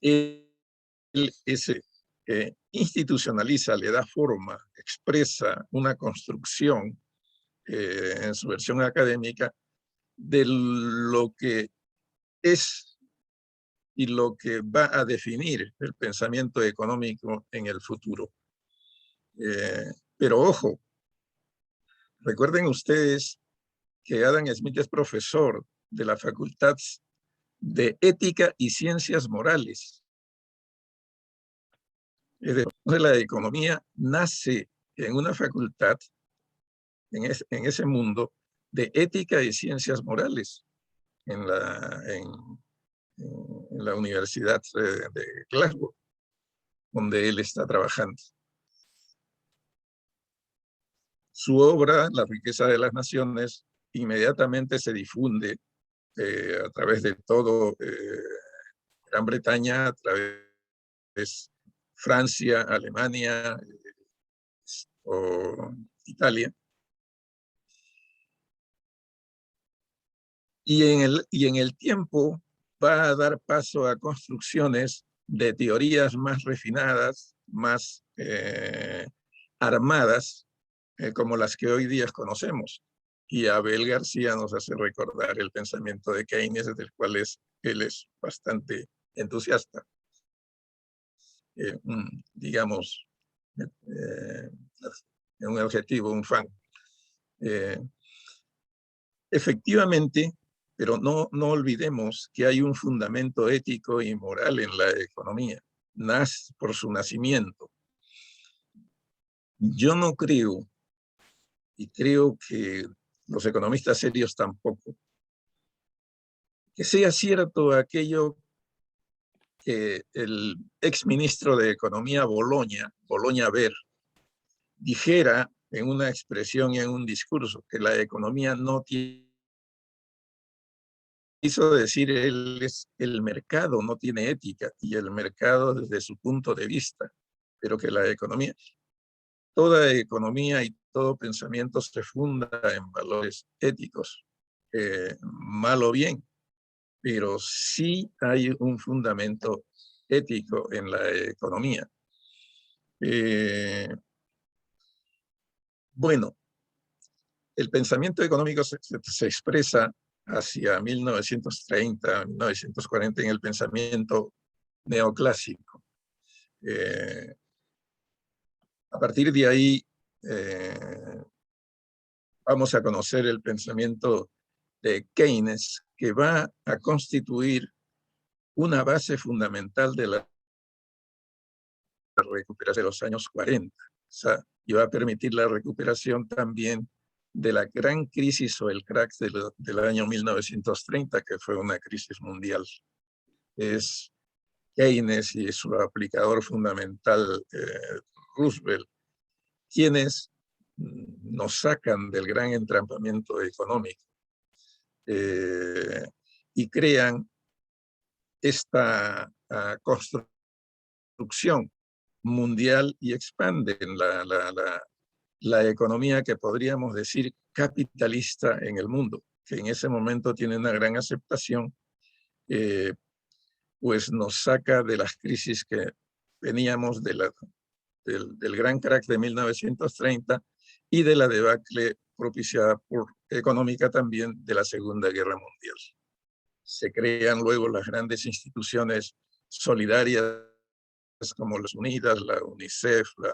Él institucionaliza, le da forma, expresa una construcción en su versión académica de lo que es y lo que va a definir el pensamiento económico en el futuro. Pero ojo, recuerden ustedes que Adam Smith es profesor de la Facultad de Ética y Ciencias Morales. La economía nace en una facultad, en ese mundo, de ética y ciencias morales en la Universidad de Glasgow, donde él está trabajando. Su obra, La riqueza de las naciones, inmediatamente se difunde a través de todo Gran Bretaña, a través de Francia, Alemania o Italia. Y en el tiempo va a dar paso a construcciones de teorías más refinadas, más armadas, como las que hoy día conocemos. Y Abel García nos hace recordar el pensamiento de Keynes, del cual él es bastante entusiasta. Digamos, un objetivo, un fan. Efectivamente, pero no olvidemos que hay un fundamento ético y moral en la economía, nace por su nacimiento. Yo no creo, y creo que los economistas serios tampoco, que sea cierto aquello que el exministro de Economía Boloña Ver, dijera en una expresión y en un discurso, que la economía no tiene. Quiso decir él es el mercado no tiene ética y el mercado desde su punto de vista, pero que la economía, toda economía y todo pensamiento se funda en valores éticos, mal o bien, pero sí hay un fundamento ético en la economía. Bueno, el pensamiento económico se expresa hacia 1930, 1940 en el pensamiento neoclásico. A partir de ahí vamos a conocer el pensamiento de Keynes, que va a constituir una base fundamental de la recuperación de los años 40. O sea, y va a permitir la recuperación también de la gran crisis o el crack del año 1930, que fue una crisis mundial. Es Keynes y su aplicador fundamental, Roosevelt, quienes nos sacan del gran entrampamiento económico y crean esta construcción mundial y expanden la economía que podríamos decir capitalista en el mundo, que en ese momento tiene una gran aceptación, pues nos saca de las crisis que veníamos del gran crack de 1930 y de la debacle propiciada económica también de la Segunda Guerra Mundial. Se crean luego las grandes instituciones solidarias como las Unidas, la UNICEF, la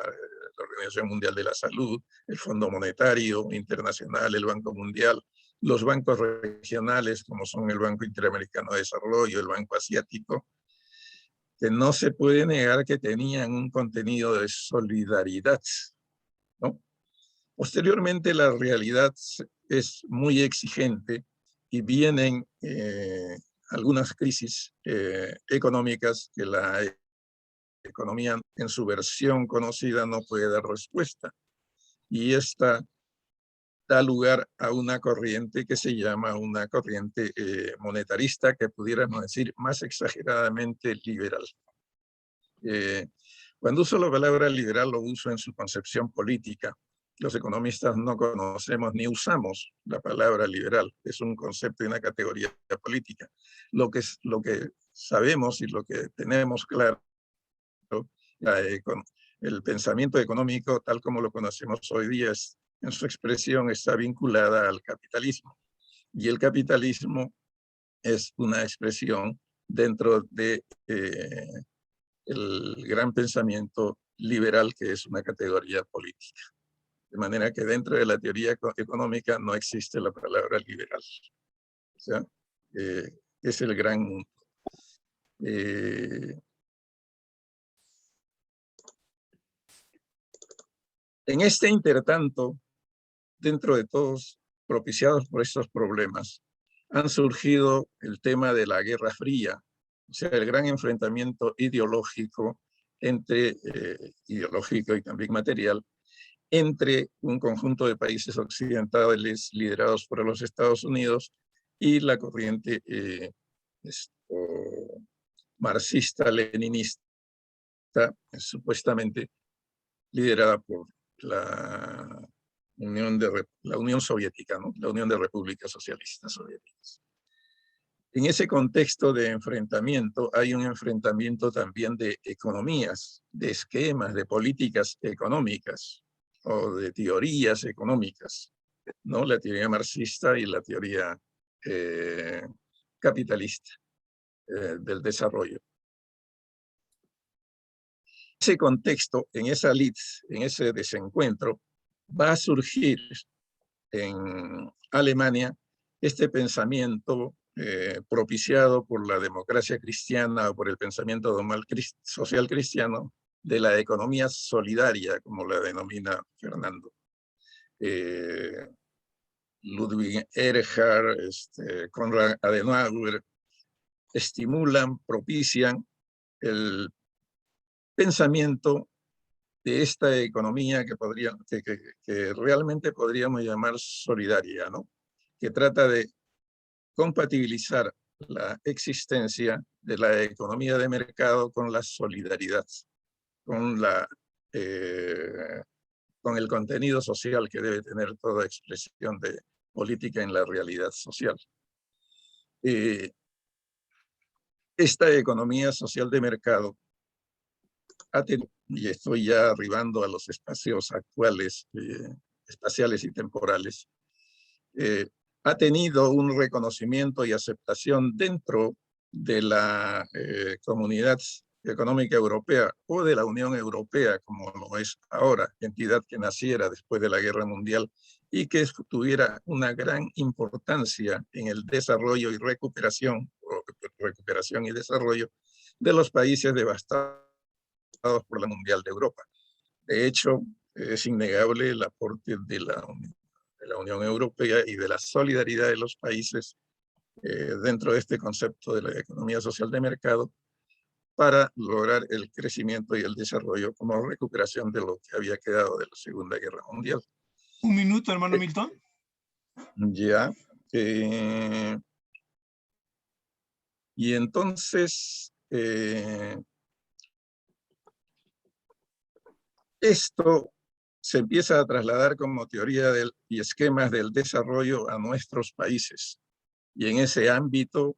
Organización Mundial de la Salud, el Fondo Monetario Internacional, el Banco Mundial, los bancos regionales como son el Banco Interamericano de Desarrollo, el Banco Asiático, que no se puede negar que tenían un contenido de solidaridad, ¿no? Posteriormente la realidad es muy exigente y vienen algunas crisis económicas que la economía en su versión conocida no puede dar respuesta. Y esta da lugar a una corriente que se llama una corriente monetarista, que pudiéramos decir más exageradamente liberal. Cuando uso la palabra liberal lo uso en su concepción política. Los economistas no conocemos ni usamos la palabra liberal. Es un concepto y una categoría política. Lo que sabemos y lo que tenemos claro, el pensamiento económico tal como lo conocemos hoy día en su expresión está vinculada al capitalismo. Y el capitalismo es una expresión dentro de el gran pensamiento liberal, que es una categoría política. De manera que dentro de la teoría económica no existe la palabra liberal. O sea, es el gran mundo. En este intertanto, dentro de todos propiciados por estos problemas, han surgido el tema de la Guerra Fría, o sea, el gran enfrentamiento ideológico ideológico y también material, entre un conjunto de países occidentales liderados por los Estados Unidos y la corriente marxista-leninista, supuestamente liderada por la Unión Soviética, ¿no? La Unión de Repúblicas Socialistas Soviéticas. En ese contexto de enfrentamiento hay un enfrentamiento también de economías, de esquemas, de políticas económicas o de teorías económicas, ¿no? La teoría marxista y la teoría capitalista del desarrollo. En ese contexto, en esa lid, en ese desencuentro, va a surgir en Alemania este pensamiento propiciado por la democracia cristiana o por el pensamiento social cristiano de la economía solidaria, como la denomina Fernando. Ludwig Erhard, Konrad Adenauer, estimulan, propician el pensamiento de esta economía que realmente podríamos llamar solidaria, ¿no? Que trata de compatibilizar la existencia de la economía de mercado con la solidaridad, con el contenido social que debe tener toda expresión de política en la realidad social. Esta economía social de mercado y estoy ya arribando a los espacios actuales, espaciales y temporales, ha tenido un reconocimiento y aceptación dentro de la Comunidad Económica Europea o de la Unión Europea, como lo es ahora, entidad que naciera después de la Guerra Mundial y que tuviera una gran importancia en el desarrollo y recuperación y desarrollo de los países devastados por la Mundial de Europa. De hecho, es innegable el aporte de la Unión Europea y de la solidaridad de los países dentro de este concepto de la economía social de mercado para lograr el crecimiento y el desarrollo como recuperación de lo que había quedado de la Segunda Guerra Mundial. Un minuto, hermano Milton. Ya. Y entonces, esto se empieza a trasladar como teoría y esquemas del desarrollo a nuestros países. Y en ese ámbito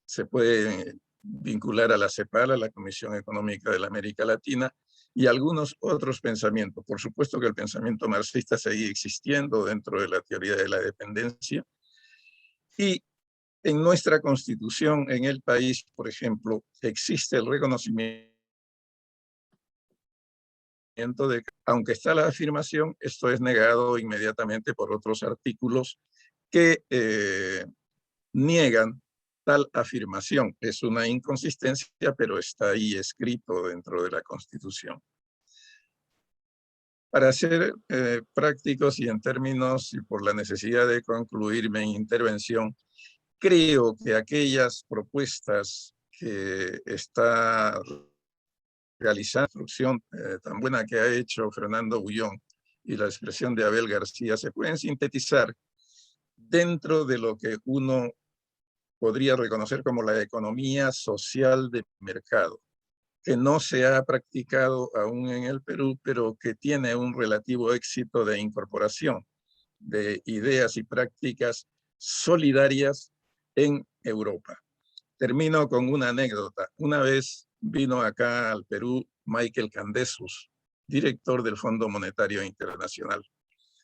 se puede vincular a la CEPAL, a la Comisión Económica de la América Latina, y algunos otros pensamientos. Por supuesto que el pensamiento marxista sigue existiendo dentro de la teoría de la dependencia. Y en nuestra Constitución, en el país, por ejemplo, existe el reconocimiento de que, aunque está la afirmación, esto es negado inmediatamente por otros artículos que niegan tal afirmación. Es una inconsistencia, pero está ahí escrito dentro de la Constitución. Para ser prácticos y en términos, y por la necesidad de concluir mi intervención, creo que aquellas propuestas que está realizando, la instrucción tan buena que ha hecho Fernando Bullón y la expresión de Abel García, se pueden sintetizar dentro de lo que uno podría reconocer como la economía social de mercado, que no se ha practicado aún en el Perú, pero que tiene un relativo éxito de incorporación de ideas y prácticas solidarias en Europa. Termino con una anécdota. Una vez vino acá al Perú Michael Candesus, director del Fondo Monetario Internacional.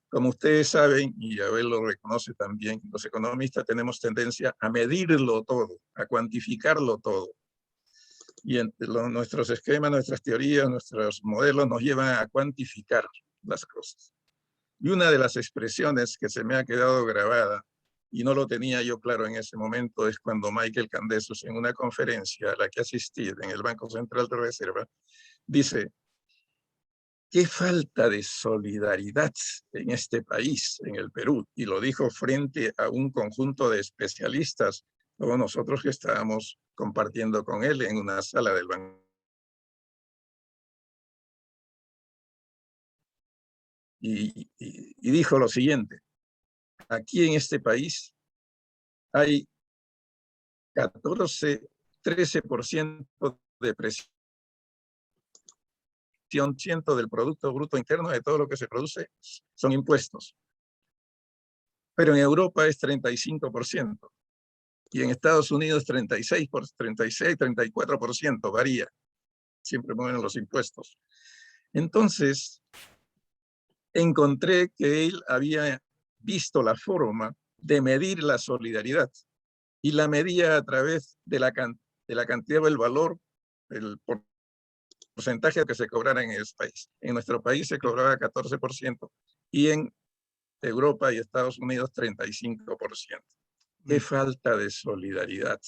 Como ustedes saben, y Abel lo reconoce también, los economistas tenemos tendencia a medirlo todo, a cuantificarlo todo. Y nuestros esquemas, nuestras teorías, nuestros modelos nos llevan a cuantificar las cosas. Y una de las expresiones que se me ha quedado grabada, y no lo tenía yo claro en ese momento, es cuando Michael Candesus, en una conferencia a la que asistí en el Banco Central de Reserva, dice: qué falta de solidaridad en este país, en el Perú. Y lo dijo frente a un conjunto de especialistas, como nosotros que estábamos compartiendo con él en una sala del banco. Y dijo lo siguiente: aquí en este país hay 13% de presión del Producto Bruto Interno, de todo lo que se produce, son impuestos. Pero en Europa es 35%. Y en Estados Unidos 36, 34%, varía. Siempre mueven los impuestos. Entonces, encontré que él había visto la forma de medir la solidaridad y la medía a través de la cantidad o el valor, el porcentaje que se cobrara en ese país. En nuestro país se cobraba 14% y en Europa y Estados Unidos 35%. Qué falta de solidaridad.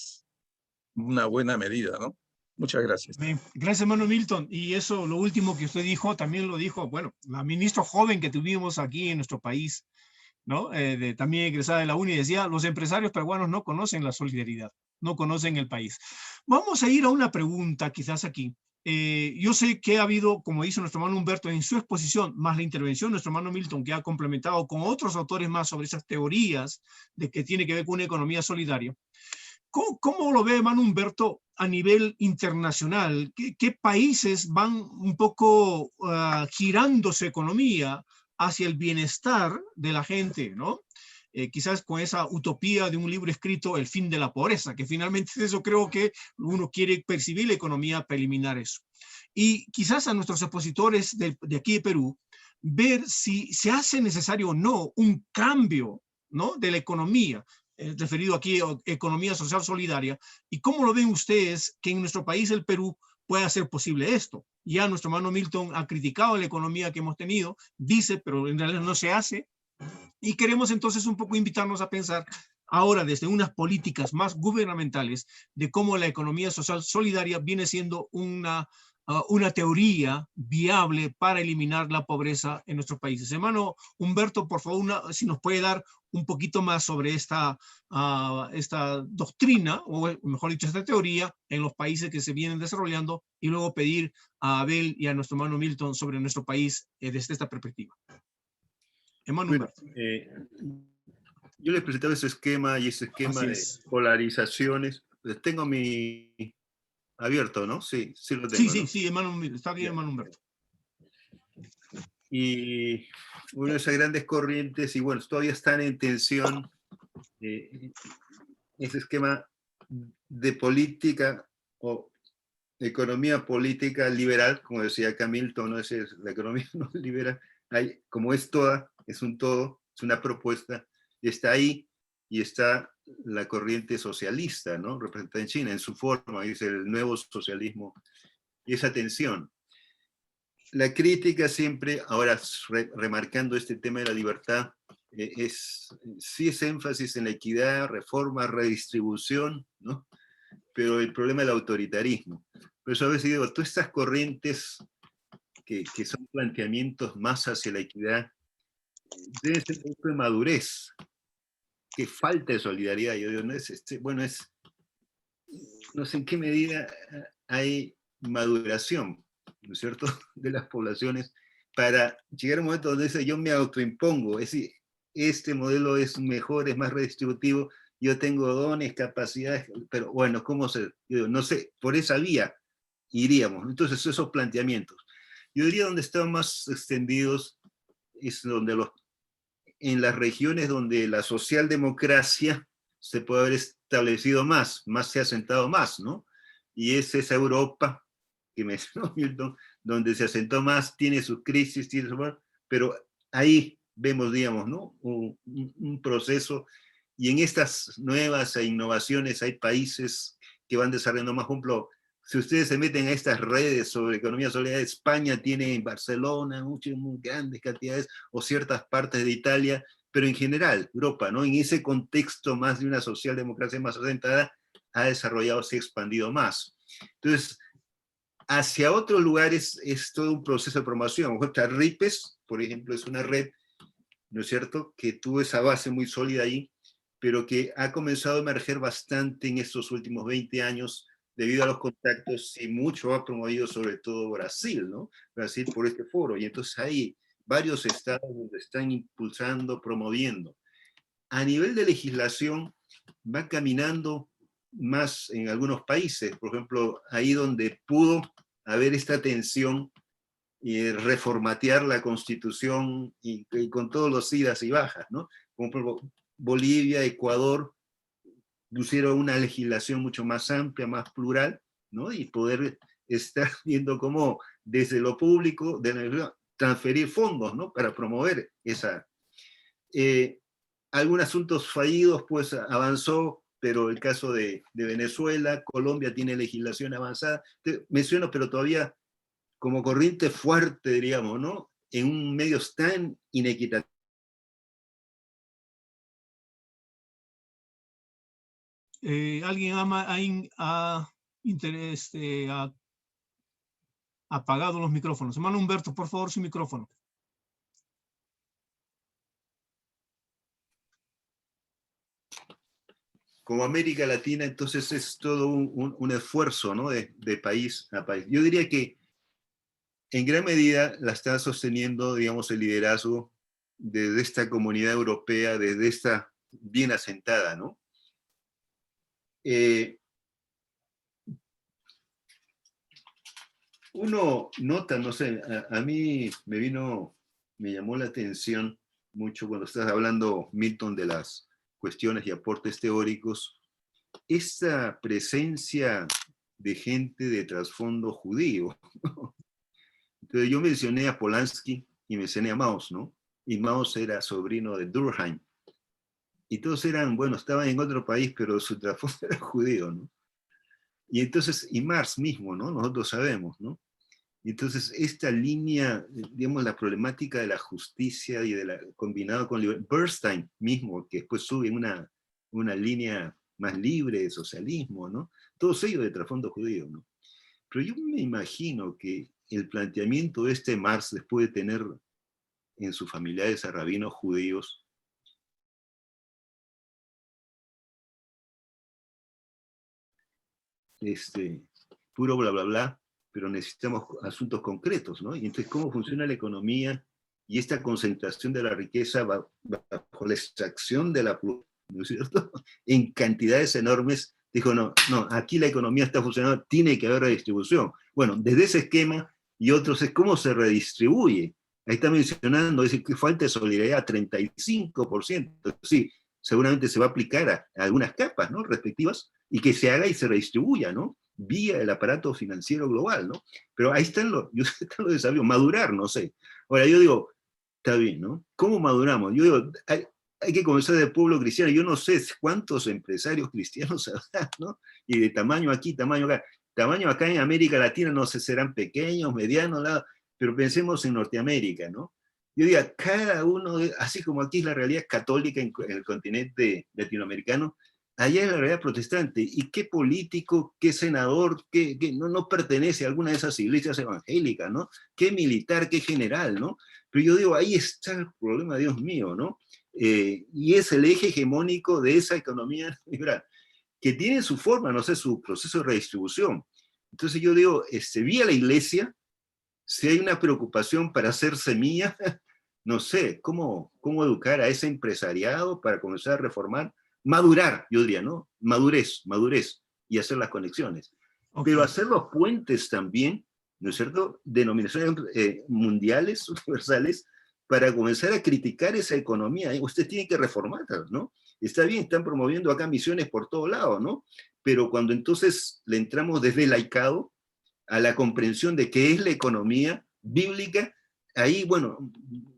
Una buena medida, ¿no? Muchas gracias. Bien. Gracias, hermano Milton. Y eso, lo último que usted dijo, también lo dijo, bueno, la ministra joven que tuvimos aquí en nuestro país, ¿no? También egresada de la UNI, decía: los empresarios peruanos no conocen la solidaridad, no conocen el país. Vamos a ir a una pregunta quizás aquí. Yo sé que ha habido, como dice nuestro hermano Humberto en su exposición, más la intervención de nuestro hermano Milton, que ha complementado con otros autores más sobre esas teorías de que tiene que ver con una economía solidaria. ¿Cómo lo ve, hermano Humberto, a nivel internacional? ¿Qué países van un poco girando su economía hacia el bienestar de la gente, ¿no? Quizás con esa utopía de un libro escrito, El fin de la pobreza, que finalmente eso creo que uno quiere percibir la economía para eliminar eso. Y quizás a nuestros expositores de aquí de Perú, ver si se hace necesario o no un cambio ¿no? De la economía, referido aquí a economía social solidaria, y cómo lo ven ustedes que en nuestro país, el Perú, pueda ser posible esto. Ya nuestro hermano Milton ha criticado la economía que hemos tenido, dice, pero en realidad no se hace, y queremos entonces un poco invitarnos a pensar ahora desde unas políticas más gubernamentales de cómo la economía social solidaria viene siendo una teoría viable para eliminar la pobreza en nuestros países. Hermano Humberto, por favor, si nos puede dar un poquito más sobre esta doctrina, o mejor dicho, esta teoría en los países que se vienen desarrollando, y luego pedir a Abel y a nuestro hermano Milton sobre nuestro país desde esta perspectiva. Hermano Bueno, Humberto. yo les presentaba ese esquema y ese esquema de polarizaciones. Les tengo mi abierto, ¿no? Sí, sí lo tengo. Sí, hermano, está bien, hermano Humberto. Y bueno, esas grandes corrientes, y bueno, todavía están en tensión ese esquema de política o economía política liberal, como decía Hamilton, ¿no? La economía no liberal, como es toda, es un todo, es una propuesta, y está ahí, y está la corriente socialista, ¿no? Representada en China, en su forma, es el nuevo socialismo, y esa tensión. La crítica siempre, ahora remarcando este tema de la libertad, sí es énfasis en la equidad, reforma, redistribución, ¿no? Pero el problema es el autoritarismo. Por eso a veces digo, todas estas corrientes que son planteamientos más hacia la equidad, deben ser un poco de madurez, que falta de solidaridad. Yo digo, no es, no sé en qué medida hay maduración, ¿no es cierto?, de las poblaciones para llegar a un momento donde dice, yo me autoimpongo, es decir, este modelo es mejor, es más redistributivo, yo tengo dones, capacidades, pero bueno, ¿cómo se? Yo digo, no sé, por esa vía iríamos. Entonces, esos planteamientos. Yo diría donde están más extendidos es donde en las regiones donde la socialdemocracia se puede haber establecido más se ha asentado más, ¿no? Y es esa Europa que mencionó Milton, donde se asentó más, tiene sus crisis, pero ahí vemos, digamos, ¿no? Un proceso, y en estas nuevas innovaciones hay países que van desarrollando más. Por ejemplo, si ustedes se meten a estas redes sobre economía solidaria, España tiene en Barcelona muchas, muy grandes cantidades, o ciertas partes de Italia, pero en general, Europa, ¿no? En ese contexto más de una socialdemocracia más asentada, ha desarrollado, se ha expandido más. Entonces, hacia otros lugares es todo un proceso de promoción. RIPES, por ejemplo, es una red, ¿no es cierto?, que tuvo esa base muy sólida ahí, pero que ha comenzado a emerger bastante en estos últimos 20 años debido a los contactos, y mucho ha promovido sobre todo Brasil, ¿no? Brasil por este foro, y entonces hay varios estados donde están impulsando, promoviendo. A nivel de legislación, va caminando más en algunos países, por ejemplo, ahí donde pudo haber esta tensión y reformatear la Constitución y con todos los idas y bajas, ¿no? Como por ejemplo, Bolivia, Ecuador, pusieron una legislación mucho más amplia, más plural, ¿no? Y poder estar viendo cómo desde lo público transferir fondos, ¿no? Para promover esa. Algunos asuntos fallidos, pues avanzó, pero el caso de Venezuela, Colombia tiene legislación avanzada. Menciono, pero todavía como corriente fuerte, diríamos, ¿no? En un medio tan inequitativo. ¿Alguien ha apagado los micrófonos? Hermano Humberto, por favor, su micrófono. Como América Latina, entonces es todo un esfuerzo, ¿no? De país a país. Yo diría que en gran medida la está sosteniendo, digamos, el liderazgo desde esta comunidad europea, desde esta bien asentada, ¿no? Uno nota, no sé, a mí me llamó la atención mucho cuando estás hablando, Milton, de las cuestiones y aportes teóricos, esta presencia de gente de trasfondo judío. Entonces yo mencioné a Polanski y mencioné a Maus, ¿no? Y Maus era sobrino de Durkheim. y todos eran, bueno, estaban en otro país, pero su trasfondo era judío, ¿no? Y entonces, y Marx mismo, ¿no? Nosotros sabemos, ¿no? Entonces, esta línea, digamos, la problemática de la justicia y de la, combinado con Bernstein mismo, que después sube en una línea más libre de socialismo, ¿no? Todos ellos de trasfondo judío, ¿no? Pero yo me imagino que el planteamiento de este Marx, después de tener en sus familiares a rabinos judíos, puro bla, bla, bla, pero necesitamos asuntos concretos, ¿no? Y entonces, ¿cómo funciona la economía y esta concentración de la riqueza bajo la extracción de la pluralidad, ¿no es cierto? En cantidades enormes, dijo, no, aquí la economía está funcionando, tiene que haber redistribución. Bueno, desde ese esquema y otros es cómo se redistribuye. Ahí está mencionando, dice que falta de solidaridad, 35%. Sí, seguramente se va a aplicar a algunas capas, ¿no? Respectivas, y que se haga y se redistribuya, ¿no? Vía el aparato financiero global, ¿no? Pero ahí están los desafíos, madurar, no sé. Ahora, yo digo, está bien, ¿no? ¿Cómo maduramos? Yo digo, hay que comenzar del pueblo cristiano. Yo no sé cuántos empresarios cristianos habrá, ¿no? Y de tamaño aquí, tamaño acá. Tamaño acá en América Latina, no sé, serán pequeños, medianos, pero pensemos en Norteamérica, ¿no? Yo diría, cada uno, así como aquí es la realidad católica en el continente latinoamericano, allá es la realidad protestante. ¿Y qué político, qué senador, qué no pertenece a alguna de esas iglesias evangélicas, ¿no? ¿Qué militar, qué general, ¿no? Pero yo digo, ahí está el problema, Dios mío, ¿no? Y es el eje hegemónico de esa economía liberal, que tiene su forma, no sé, su proceso de redistribución. Entonces yo digo, vía la iglesia, si hay una preocupación para hacer semilla, no sé, ¿cómo educar a ese empresariado para comenzar a reformar? Madurar, yo diría, ¿no? Madurez, y hacer las conexiones. Okay. Pero hacer los puentes también, ¿no es cierto? Denominaciones mundiales, universales, para comenzar a criticar esa economía. Usted tiene que reformarla, ¿no? Está bien, están promoviendo acá misiones por todo lado, ¿no? Pero cuando entonces le entramos desde el laicado a la comprensión de qué es la economía bíblica, ahí, bueno,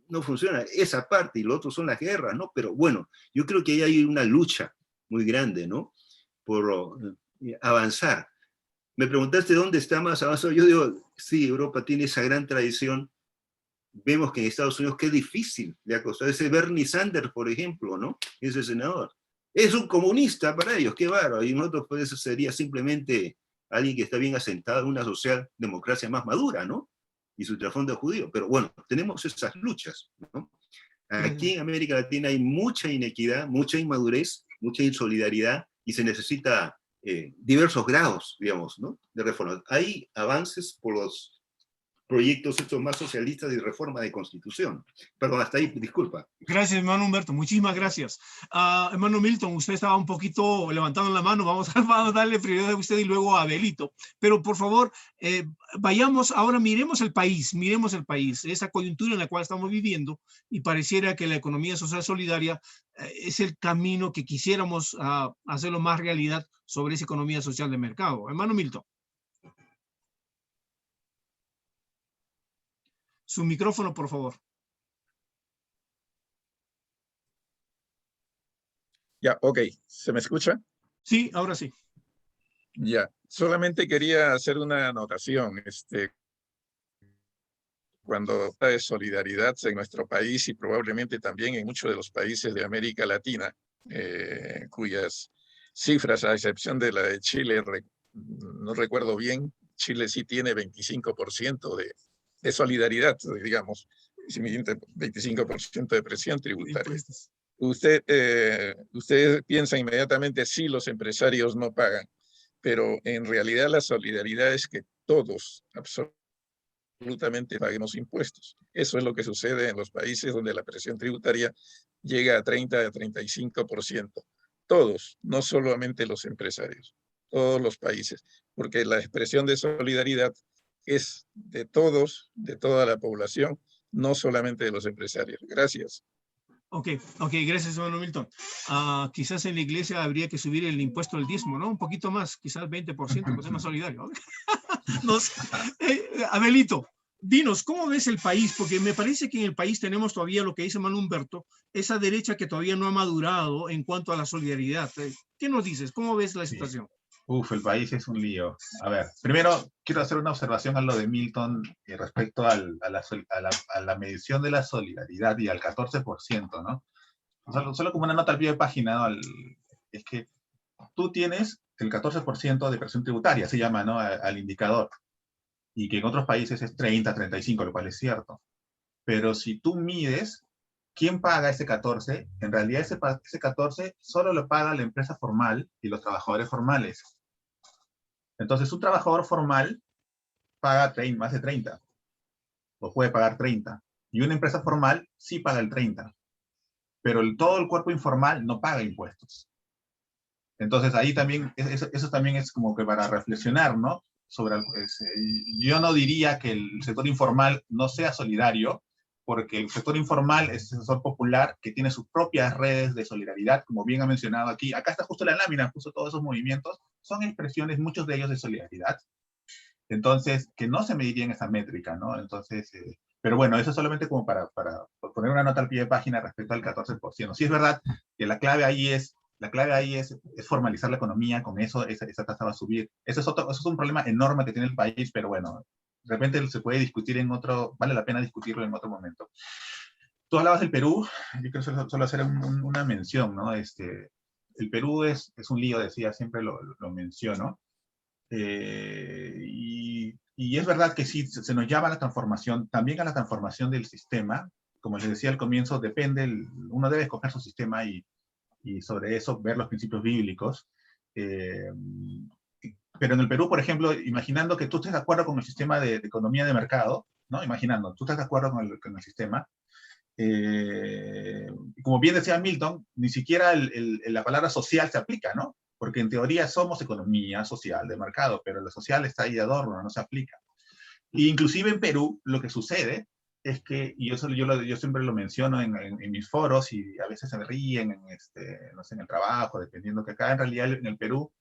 no funciona esa parte y lo otro son las guerras, ¿no? Pero bueno, yo creo que ahí hay una lucha muy grande, ¿no? Por avanzar. Me preguntaste dónde está más avanzado. Yo digo, sí, Europa tiene esa gran tradición. Vemos que en Estados Unidos qué difícil le ha costado. Ese Bernie Sanders, por ejemplo, ¿no? Ese senador. Es un comunista para ellos, qué bárbaro. Y nosotros, pues, eso sería simplemente alguien que está bien asentado en una socialdemocracia más madura, ¿no? Y su trasfondo judío. Pero bueno, tenemos esas luchas, ¿no? Aquí en América Latina hay mucha inequidad, mucha inmadurez, mucha insolidaridad, y se necesita diversos grados, digamos, ¿no? De reforma. Hay avances por los proyectos estos más socialistas de reforma de constitución. Perdón, hasta ahí, disculpa. Gracias, hermano Humberto, muchísimas gracias. Hermano Milton, usted estaba un poquito levantando la mano, vamos a darle prioridad a usted y luego a Abelito. Pero por favor, vayamos, ahora miremos el país, esa coyuntura en la cual estamos viviendo, y pareciera que la economía social solidaria es el camino que quisiéramos hacerlo más realidad sobre esa economía social de mercado. Hermano Milton. Su micrófono, por favor. Ya, ok. ¿Se me escucha? Sí, ahora sí. Ya, solamente quería hacer una anotación. Cuando hay solidaridad en nuestro país y probablemente también en muchos de los países de América Latina, cuyas cifras, a excepción de la de Chile, no recuerdo bien, Chile sí tiene 25% de solidaridad, digamos, 25% de presión tributaria. Usted piensa inmediatamente, sí, los empresarios no pagan, pero en realidad la solidaridad es que todos absolutamente paguemos impuestos. Eso es lo que sucede en los países donde la presión tributaria llega a 30 a 35%. Todos, no solamente los empresarios, todos los países, porque la expresión de solidaridad es de todos, de toda la población, no solamente de los empresarios. Gracias. Ok, gracias, hermano Milton. Quizás en la iglesia habría que subir el impuesto del diezmo, ¿no? Un poquito más, quizás 20%, pues es más solidario. No sé. Abelito, dinos, ¿cómo ves el país? Porque me parece que en el país tenemos todavía lo que dice Manuel Humberto, esa derecha que todavía no ha madurado en cuanto a la solidaridad. ¿Qué nos dices? ¿Cómo ves la situación? Uf, el país es un lío. A ver, primero quiero hacer una observación a lo de Milton respecto a la medición de la solidaridad y al 14%, ¿no? Solo como una nota al pie de página, ¿no? Es que tú tienes el 14% de presión tributaria, se llama, ¿no? Al indicador. Y que en otros países es 30, 35, lo cual es cierto. Pero si tú mides quién paga ese 14, en realidad ese 14 solo lo paga la empresa formal y los trabajadores formales. Entonces, un trabajador formal paga más de 30, o puede pagar 30. Y una empresa formal sí paga el 30. Pero todo el cuerpo informal no paga impuestos. Entonces, ahí también, eso también es como que para reflexionar, ¿no? Yo no diría que el sector informal no sea solidario, porque el sector informal es el sector popular que tiene sus propias redes de solidaridad, como bien ha mencionado aquí. Acá está justo la lámina, justo todos esos movimientos son expresiones, muchos de ellos de solidaridad. Entonces, que no se mediría en esa métrica, ¿no? Entonces, pero bueno, eso solamente como para poner una nota al pie de página respecto al 14%. Sí es verdad que la clave ahí es formalizar la economía, con eso esa tasa va a subir. Eso es un problema enorme que tiene el país, pero bueno, de repente se puede discutir vale la pena discutirlo en otro momento. Tú hablabas del Perú, yo quiero solo hacer una mención, ¿no? El Perú es un lío, decía, siempre lo menciono. Y es verdad que sí, se nos llama a la transformación, también a la transformación del sistema. Como les decía al comienzo, uno debe escoger su sistema y sobre eso ver los principios bíblicos. Pero en el Perú, por ejemplo, imaginando que tú estés de acuerdo con el sistema de economía de mercado, ¿no? Imaginando, tú estás de acuerdo con el sistema, como bien decía Milton, ni siquiera la palabra social se aplica, ¿no? Porque en teoría somos economía social de mercado, pero lo social está ahí de adorno, no se aplica. E inclusive en Perú, lo que sucede es que, y yo siempre lo menciono en mis foros, y a veces se me ríen no sé, en el trabajo, dependiendo que acá en realidad en el Perú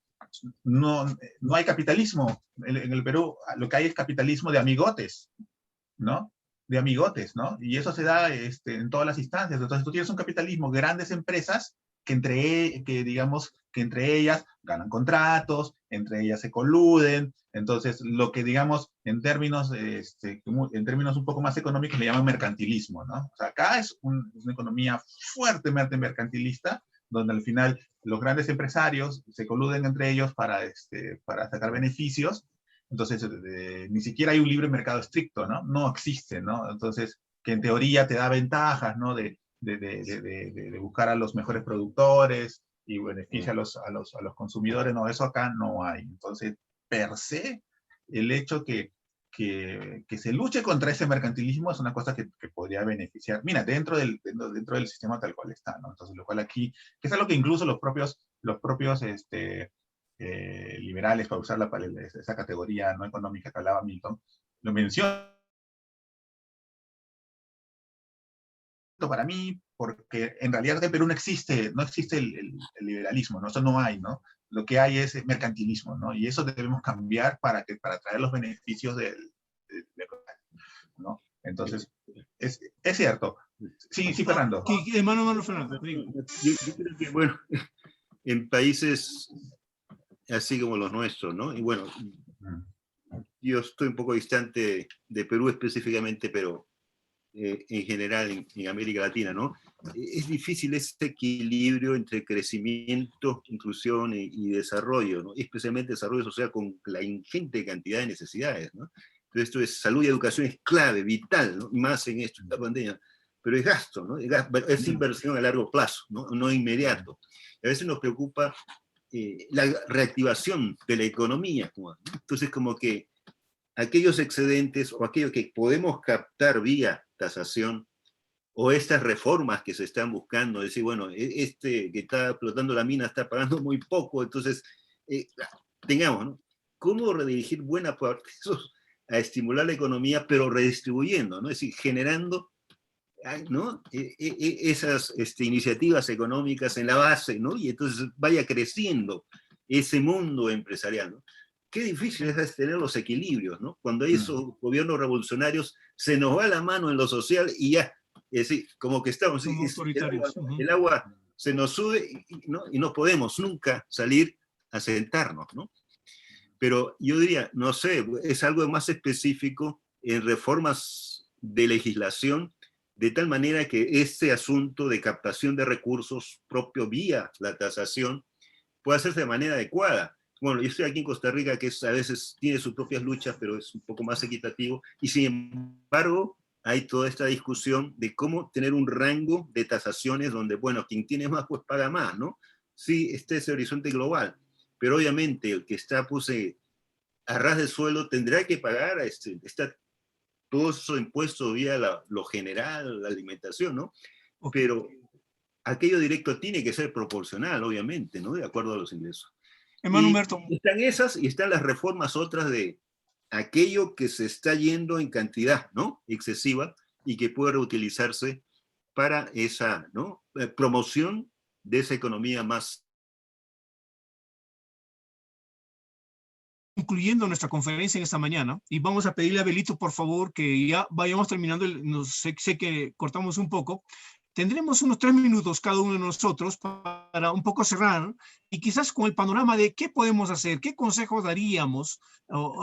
no hay capitalismo. En el Perú lo que hay es capitalismo de amigotes, ¿no? De amigotes, ¿no? Y eso se da en todas las instancias. Entonces tú tienes un capitalismo, grandes empresas que entre ellas ganan contratos, entre ellas se coluden. Entonces, lo que digamos en términos un poco más económicos le llaman mercantilismo, ¿no? O sea, acá es una economía fuertemente mercantilista, donde al final los grandes empresarios se coluden entre ellos para sacar beneficios. Entonces, ni siquiera hay un libre mercado estricto, ¿no? No existe, ¿no? Entonces, que en teoría te da ventajas, ¿no? De buscar a los mejores productores y beneficia a los consumidores, no, eso acá no hay. Entonces, per se, el hecho que se luche contra ese mercantilismo es una cosa que podría beneficiar, mira, dentro del sistema tal cual está, ¿no? Entonces, lo cual aquí, que es algo que incluso los propios liberales, para usar esa categoría no económica que hablaba Milton, lo mencionan para mí, porque en realidad en Perú no existe el liberalismo, ¿no? Eso no hay, ¿no? Lo que hay es mercantilismo, ¿no? Y eso debemos cambiar para traer los beneficios ¿no? Entonces, es cierto. Sí, Fernando. Manuel Fernando. Yo creo que, bueno, en países así como los nuestros, ¿no? Y bueno, yo estoy un poco distante de Perú específicamente, pero en general en América Latina, ¿no? Es difícil este equilibrio entre crecimiento, inclusión y desarrollo, ¿no? Especialmente desarrollo social con la ingente cantidad de necesidades, ¿no? Entonces, esto es salud y educación es clave, vital, ¿no? Más en esta pandemia, pero es gasto, ¿no? Es inversión a largo plazo, ¿no? No inmediato. A veces nos preocupa la reactivación de la economía, ¿no? Entonces como que aquellos excedentes o aquello que podemos captar vía tasación o estas reformas que se están buscando, decir, bueno, que está explotando la mina está pagando muy poco, entonces tengamos, ¿no? ¿Cómo redirigir buena parte de esos a estimular la economía, pero redistribuyendo, ¿no? Es decir, generando, ¿no? Esas iniciativas económicas en la base, ¿no? Y entonces vaya creciendo ese mundo empresarial, ¿no? qué difícil es tener los equilibrios, ¿no? Cuando hay esos gobiernos revolucionarios, se nos va la mano en lo social y ya, es decir, como que estamos, Somos autoritarios. el agua se nos sube ¿no? Y no podemos nunca salir a sentarnos, ¿no? Pero yo diría, no sé, es algo más específico en reformas de legislación, de tal manera que este asunto de captación de recursos propio vía la tasación pueda hacerse de manera adecuada. Bueno, yo estoy aquí en Costa Rica, que a veces tiene sus propias luchas, pero es un poco más equitativo, y sin embargo hay toda esta discusión de cómo tener un rango de tasaciones donde, bueno, quien tiene más, pues paga más, ¿no? Sí, este es el horizonte global, pero obviamente el que está, pues, a ras de suelo tendrá que pagar todos esos impuestos vía lo general, la alimentación, ¿no? Pero aquello directo tiene que ser proporcional, obviamente, ¿no? De acuerdo a los ingresos. Hermano Y Humberto. están esas y están las reformas otras de aquello que se está yendo en cantidad, ¿no? Excesiva y que puede reutilizarse para esa, ¿no? Promoción de esa economía más. Concluyendo nuestra conferencia en esta mañana, y vamos a pedirle a Belito, por favor, que ya vayamos terminando, sé que cortamos un poco, tendremos unos 3 minutos cada uno de nosotros para un poco cerrar, y quizás con el panorama de qué podemos hacer, qué consejos daríamos,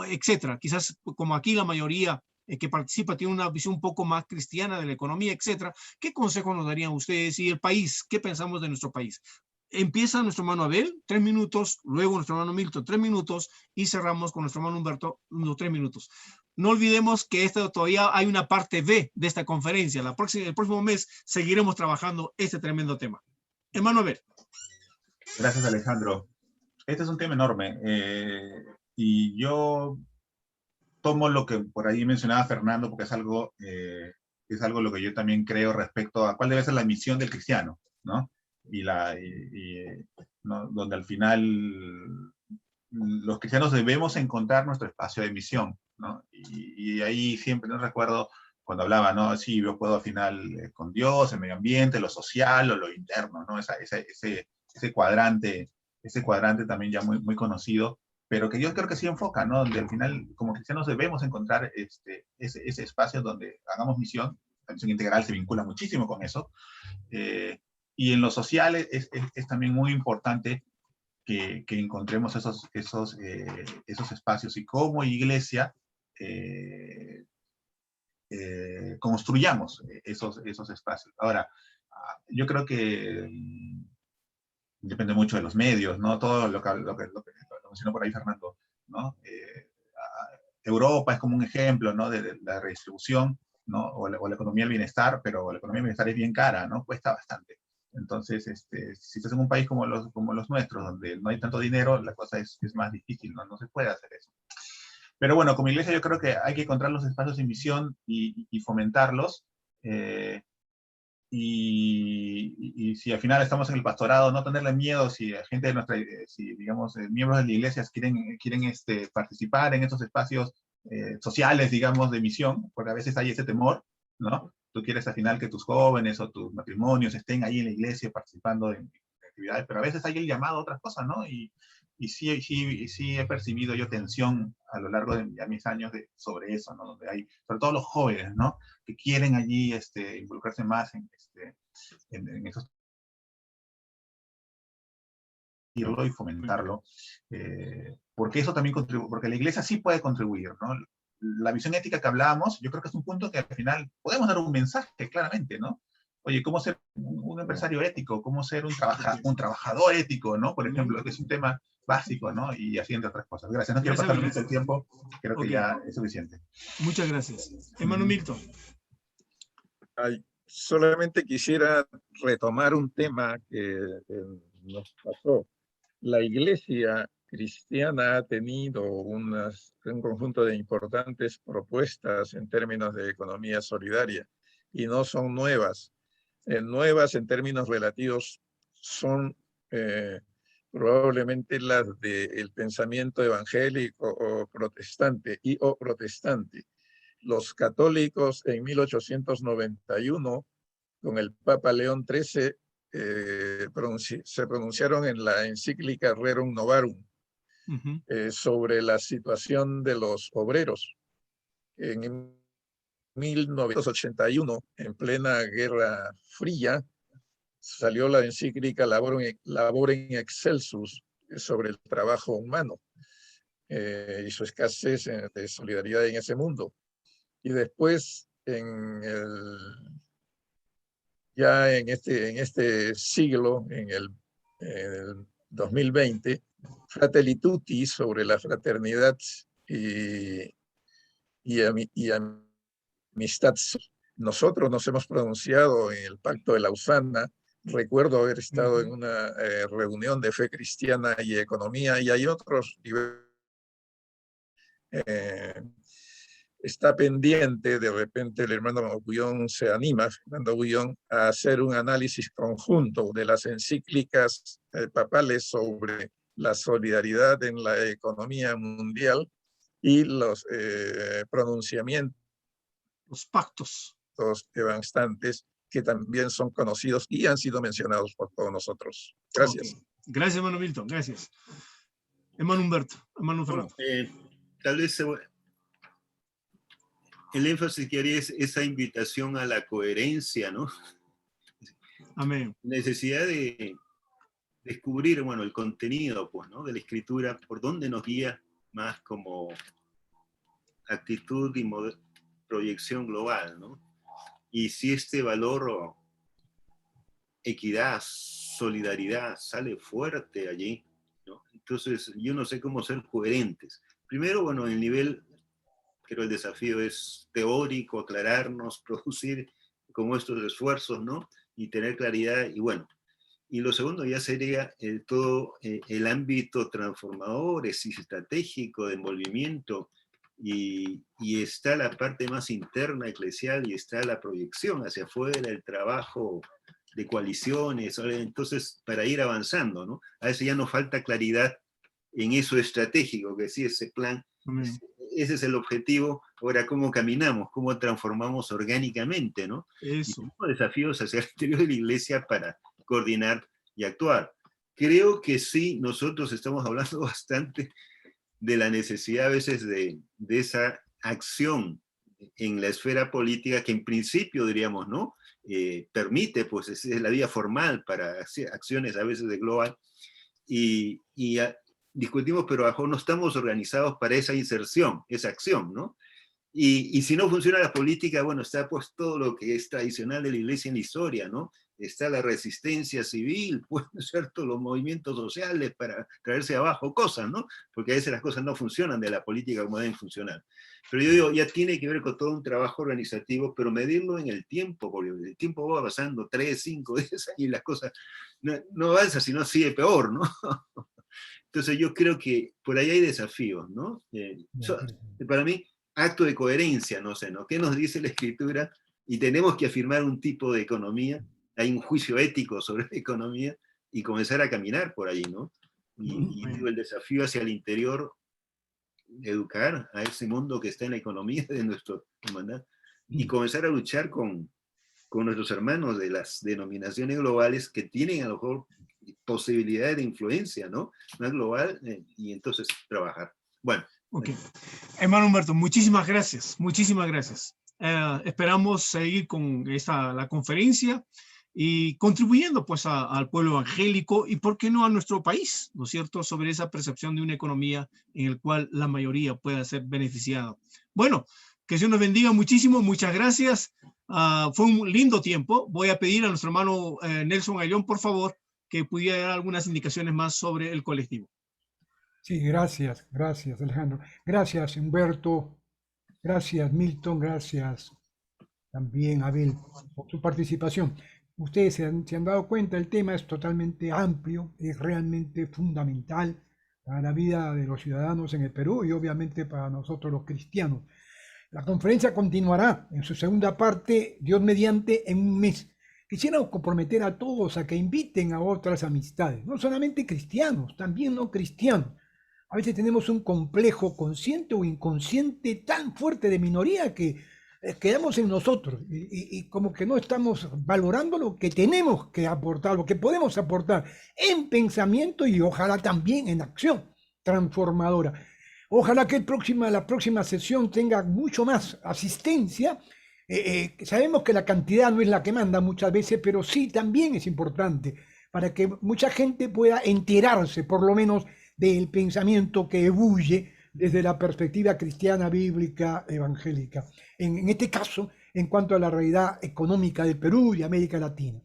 etcétera. Quizás como aquí la mayoría que participa tiene una visión un poco más cristiana de la economía, etcétera, ¿qué consejos nos darían ustedes y el país? ¿Qué pensamos de nuestro país? Empieza nuestro hermano Abel, 3 minutos, luego nuestro hermano Milton, 3 minutos, y cerramos con nuestro hermano Humberto, unos 3 minutos. No olvidemos que todavía hay una parte B de esta conferencia. El próximo mes seguiremos trabajando este tremendo tema. Hermano Abel. Gracias, Alejandro. Este es un tema enorme. Y yo tomo lo que por ahí mencionaba Fernando, porque es algo lo que yo también creo respecto a cuál debe ser la misión del cristiano, ¿no? ¿no? Donde al final los cristianos debemos encontrar nuestro espacio de misión, ¿no? Y ahí siempre, no recuerdo cuando hablaba, ¿no? Sí, yo puedo al final con Dios, el medio ambiente, lo social o lo interno, ¿no? Ese cuadrante también ya muy, muy conocido, pero que yo creo que sí enfoca, ¿no? Donde al final, como cristianos, debemos encontrar ese espacio donde hagamos misión. La misión integral se vincula muchísimo con eso. Y en lo social es también muy importante que encontremos esos espacios y como iglesia construyamos esos espacios. Ahora, yo creo que depende mucho de los medios, ¿no? Todo lo mencionó por ahí Fernando, ¿no? Europa es como un ejemplo, ¿no? De la redistribución, ¿no? O la economía del bienestar, pero la economía del bienestar es bien cara, ¿no? Cuesta bastante. Entonces, si estás en un país como los nuestros, donde no hay tanto dinero, la cosa es más difícil, ¿no? No se puede hacer eso. Pero bueno, como iglesia yo creo que hay que encontrar los espacios de misión y fomentarlos. Y si al final estamos en el pastorado, no tenerle miedo si gente de nuestra, digamos, miembros de la iglesia quieren participar en estos espacios sociales, digamos, de misión, porque a veces hay ese temor, ¿no? Tú quieres al final que tus jóvenes o tus matrimonios estén ahí en la iglesia participando en actividades, pero a veces hay el llamado a otras cosas, ¿no? Y sí he percibido yo tensión a lo largo de mis años sobre eso, ¿no? Donde hay, sobre todo los jóvenes, ¿no? Que quieren allí involucrarse más en esos y fomentarlo, porque eso también contribuye, porque la iglesia sí puede contribuir, ¿no? La visión ética que hablábamos, yo creo que es un punto que al final podemos dar un mensaje claramente, ¿no? Oye, ¿cómo ser un empresario ético? ¿Cómo ser un trabajador ético, ¿no? Por ejemplo, que es un tema básico, ¿no? Y así entre otras cosas. Gracias. No quiero pasar mucho el tiempo, creo que ya es suficiente. Muchas gracias. Hermano Milton. Solamente quisiera retomar un tema que nos pasó. La Iglesia cristiana ha tenido un conjunto de importantes propuestas en términos de economía solidaria y no son nuevas. Nuevas en términos relativos son probablemente las del pensamiento evangélico o protestante protestante. Los católicos en 1891, con el Papa León XIII, se pronunciaron en la encíclica Rerum Novarum, Ujú. sobre la situación de los obreros. En 1981, en plena Guerra Fría, salió la encíclica Laborem Excelsus sobre el trabajo humano y su escasez de solidaridad en ese mundo. Y después, ya en este siglo, en el 2020, Fratelli Tutti sobre la fraternidad y amistad. Nosotros nos hemos pronunciado en el Pacto de Lausana. Recuerdo haber estado en una reunión de fe cristiana y economía, y hay otros niveles. Está pendiente, de repente el hermano Agullón se anima, Fernando Agullón, a hacer un análisis conjunto de las encíclicas papales sobre la solidaridad en la economía mundial y los pronunciamientos, Los pactos. devastantes que también son conocidos y han sido mencionados por todos nosotros. Gracias. Okay. Gracias, hermano Milton. Gracias. Hermano Humberto, hermano Fernando. Tal vez el énfasis que haría es esa invitación a la coherencia, ¿no? Amén. Necesidad de descubrir, bueno, el contenido, pues, ¿no? De la escritura, por dónde nos guía más como actitud y proyección global, ¿no? Y si este valor o equidad, solidaridad sale fuerte allí, ¿no? Entonces yo no sé cómo ser coherentes. Primero, bueno, el nivel, creo el desafío es teórico, aclararnos, producir como estos esfuerzos, ¿no? Y tener claridad, y bueno. Y lo segundo ya sería todo el ámbito transformador, estratégico, de envolvimiento, y está la parte más interna, eclesial, y está la proyección hacia afuera, el trabajo de coaliciones, entonces para ir avanzando, ¿no? A veces ya nos falta claridad en eso estratégico, que sí, ese plan, ese es el objetivo. Ahora, ¿cómo caminamos? ¿Cómo transformamos orgánicamente, ¿no? Eso. Y tenemos desafíos hacia el interior de la iglesia para coordinar y actuar. Creo que sí, nosotros estamos hablando bastante de la necesidad a veces de esa acción en la esfera política que en principio, diríamos, ¿no? Permite, pues, es la vía formal para acciones a veces de global, y discutimos, pero abajo no estamos organizados para esa inserción, esa acción, ¿no? Y si no funciona la política, bueno, está pues todo lo que es tradicional de la iglesia en la historia, ¿no? Está la resistencia civil, pues, ¿no es cierto? Los movimientos sociales para traerse abajo cosas, ¿no? Porque a veces las cosas no funcionan de la política como deben funcionar. Pero yo digo, ya tiene que ver con todo un trabajo organizativo, pero medirlo en el tiempo, porque el tiempo va pasando 3, 5, 10 años y las cosas no avanzan, sino sigue peor, ¿no? Entonces yo creo que por ahí hay desafíos, ¿no? Para mí, acto de coherencia, no sé, ¿no? ¿Qué nos dice la escritura? Y tenemos que afirmar un tipo de economía, hay un juicio ético sobre la economía, y comenzar a caminar por ahí, ¿no? Y el desafío hacia el interior, educar a ese mundo que está en la economía de nuestra humanidad, y comenzar a luchar con nuestros hermanos de las denominaciones globales que tienen a lo mejor posibilidades de influencia, ¿no? Más global, y entonces trabajar. Bueno. Ok. Hermano Humberto, muchísimas gracias. Muchísimas gracias. Esperamos seguir con la conferencia y contribuyendo pues al pueblo evangélico y, ¿por qué no, a nuestro país, ¿no es cierto?, sobre esa percepción de una economía en la cual la mayoría pueda ser beneficiada. Bueno, que Dios nos bendiga muchísimo. Muchas gracias. Fue un lindo tiempo. Voy a pedir a nuestro hermano Nelson Ayllón, por favor, que pudiera dar algunas indicaciones más sobre el colectivo. Sí, gracias Alejandro. Gracias Humberto, gracias Milton, gracias también Abel por su participación. Ustedes se han dado cuenta, el tema es totalmente amplio, es realmente fundamental para la vida de los ciudadanos en el Perú y obviamente para nosotros los cristianos. La conferencia continuará en su segunda parte, Dios mediante, en un mes. Quisiera comprometer a todos a que inviten a otras amistades, no solamente cristianos, también no cristianos. A veces tenemos un complejo consciente o inconsciente tan fuerte de minoría que quedamos en nosotros y como que no estamos valorando lo que tenemos que aportar, lo que podemos aportar en pensamiento y ojalá también en acción. transformadora. Ojalá que la próxima sesión tenga mucho más asistencia. Sabemos que la cantidad no es la que manda muchas veces, pero sí también es importante para que mucha gente pueda enterarse, por lo menos, del pensamiento que ebulle desde la perspectiva cristiana, bíblica, evangélica. En este caso, en cuanto a la realidad económica del Perú y América Latina.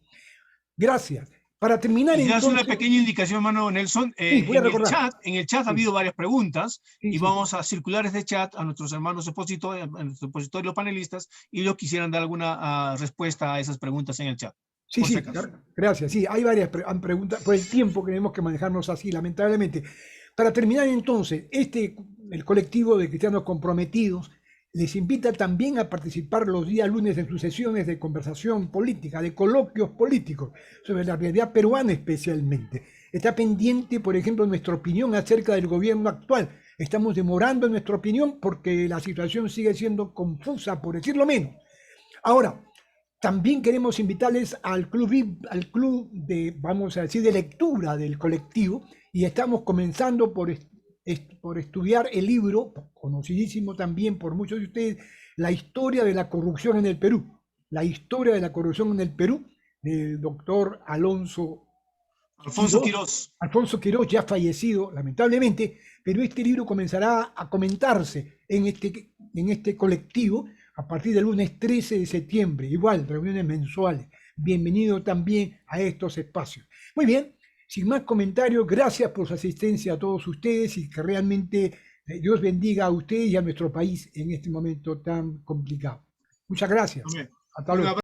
Gracias. Para terminar, Y das entonces, una pequeña indicación, hermano Nelson. Sí, voy a recordar. En el chat ha habido varias preguntas Sí, y sí. vamos a circular este chat a nuestros hermanos expositores, a nuestros expositores, los panelistas, y ellos quisieran dar alguna respuesta a esas preguntas en el chat. Sí, por si sí, acaso. gracias. Sí, hay varias preguntas. Por el tiempo que tenemos que manejarnos así, lamentablemente. Para terminar entonces, el colectivo de cristianos comprometidos les invita también a participar los días lunes en sus sesiones de conversación política, de coloquios políticos, sobre la realidad peruana especialmente. Está pendiente, por ejemplo, nuestra opinión acerca del gobierno actual. Estamos demorando en nuestra opinión porque la situación sigue siendo confusa, por decirlo menos. Ahora, también queremos invitarles al club de, vamos a decir, de lectura del colectivo, y estamos comenzando por estudiar el libro, conocidísimo también por muchos de ustedes, La historia de la corrupción en el Perú. La historia de la corrupción en el Perú, del doctor Alfonso Quirós, ya fallecido, lamentablemente, pero este libro comenzará a comentarse en este colectivo a partir del lunes 13 de septiembre, igual, reuniones mensuales. Bienvenido también a estos espacios. Muy bien, sin más comentarios, gracias por su asistencia a todos ustedes y que realmente Dios bendiga a ustedes y a nuestro país en este momento tan complicado. Muchas gracias. Amén. Hasta luego.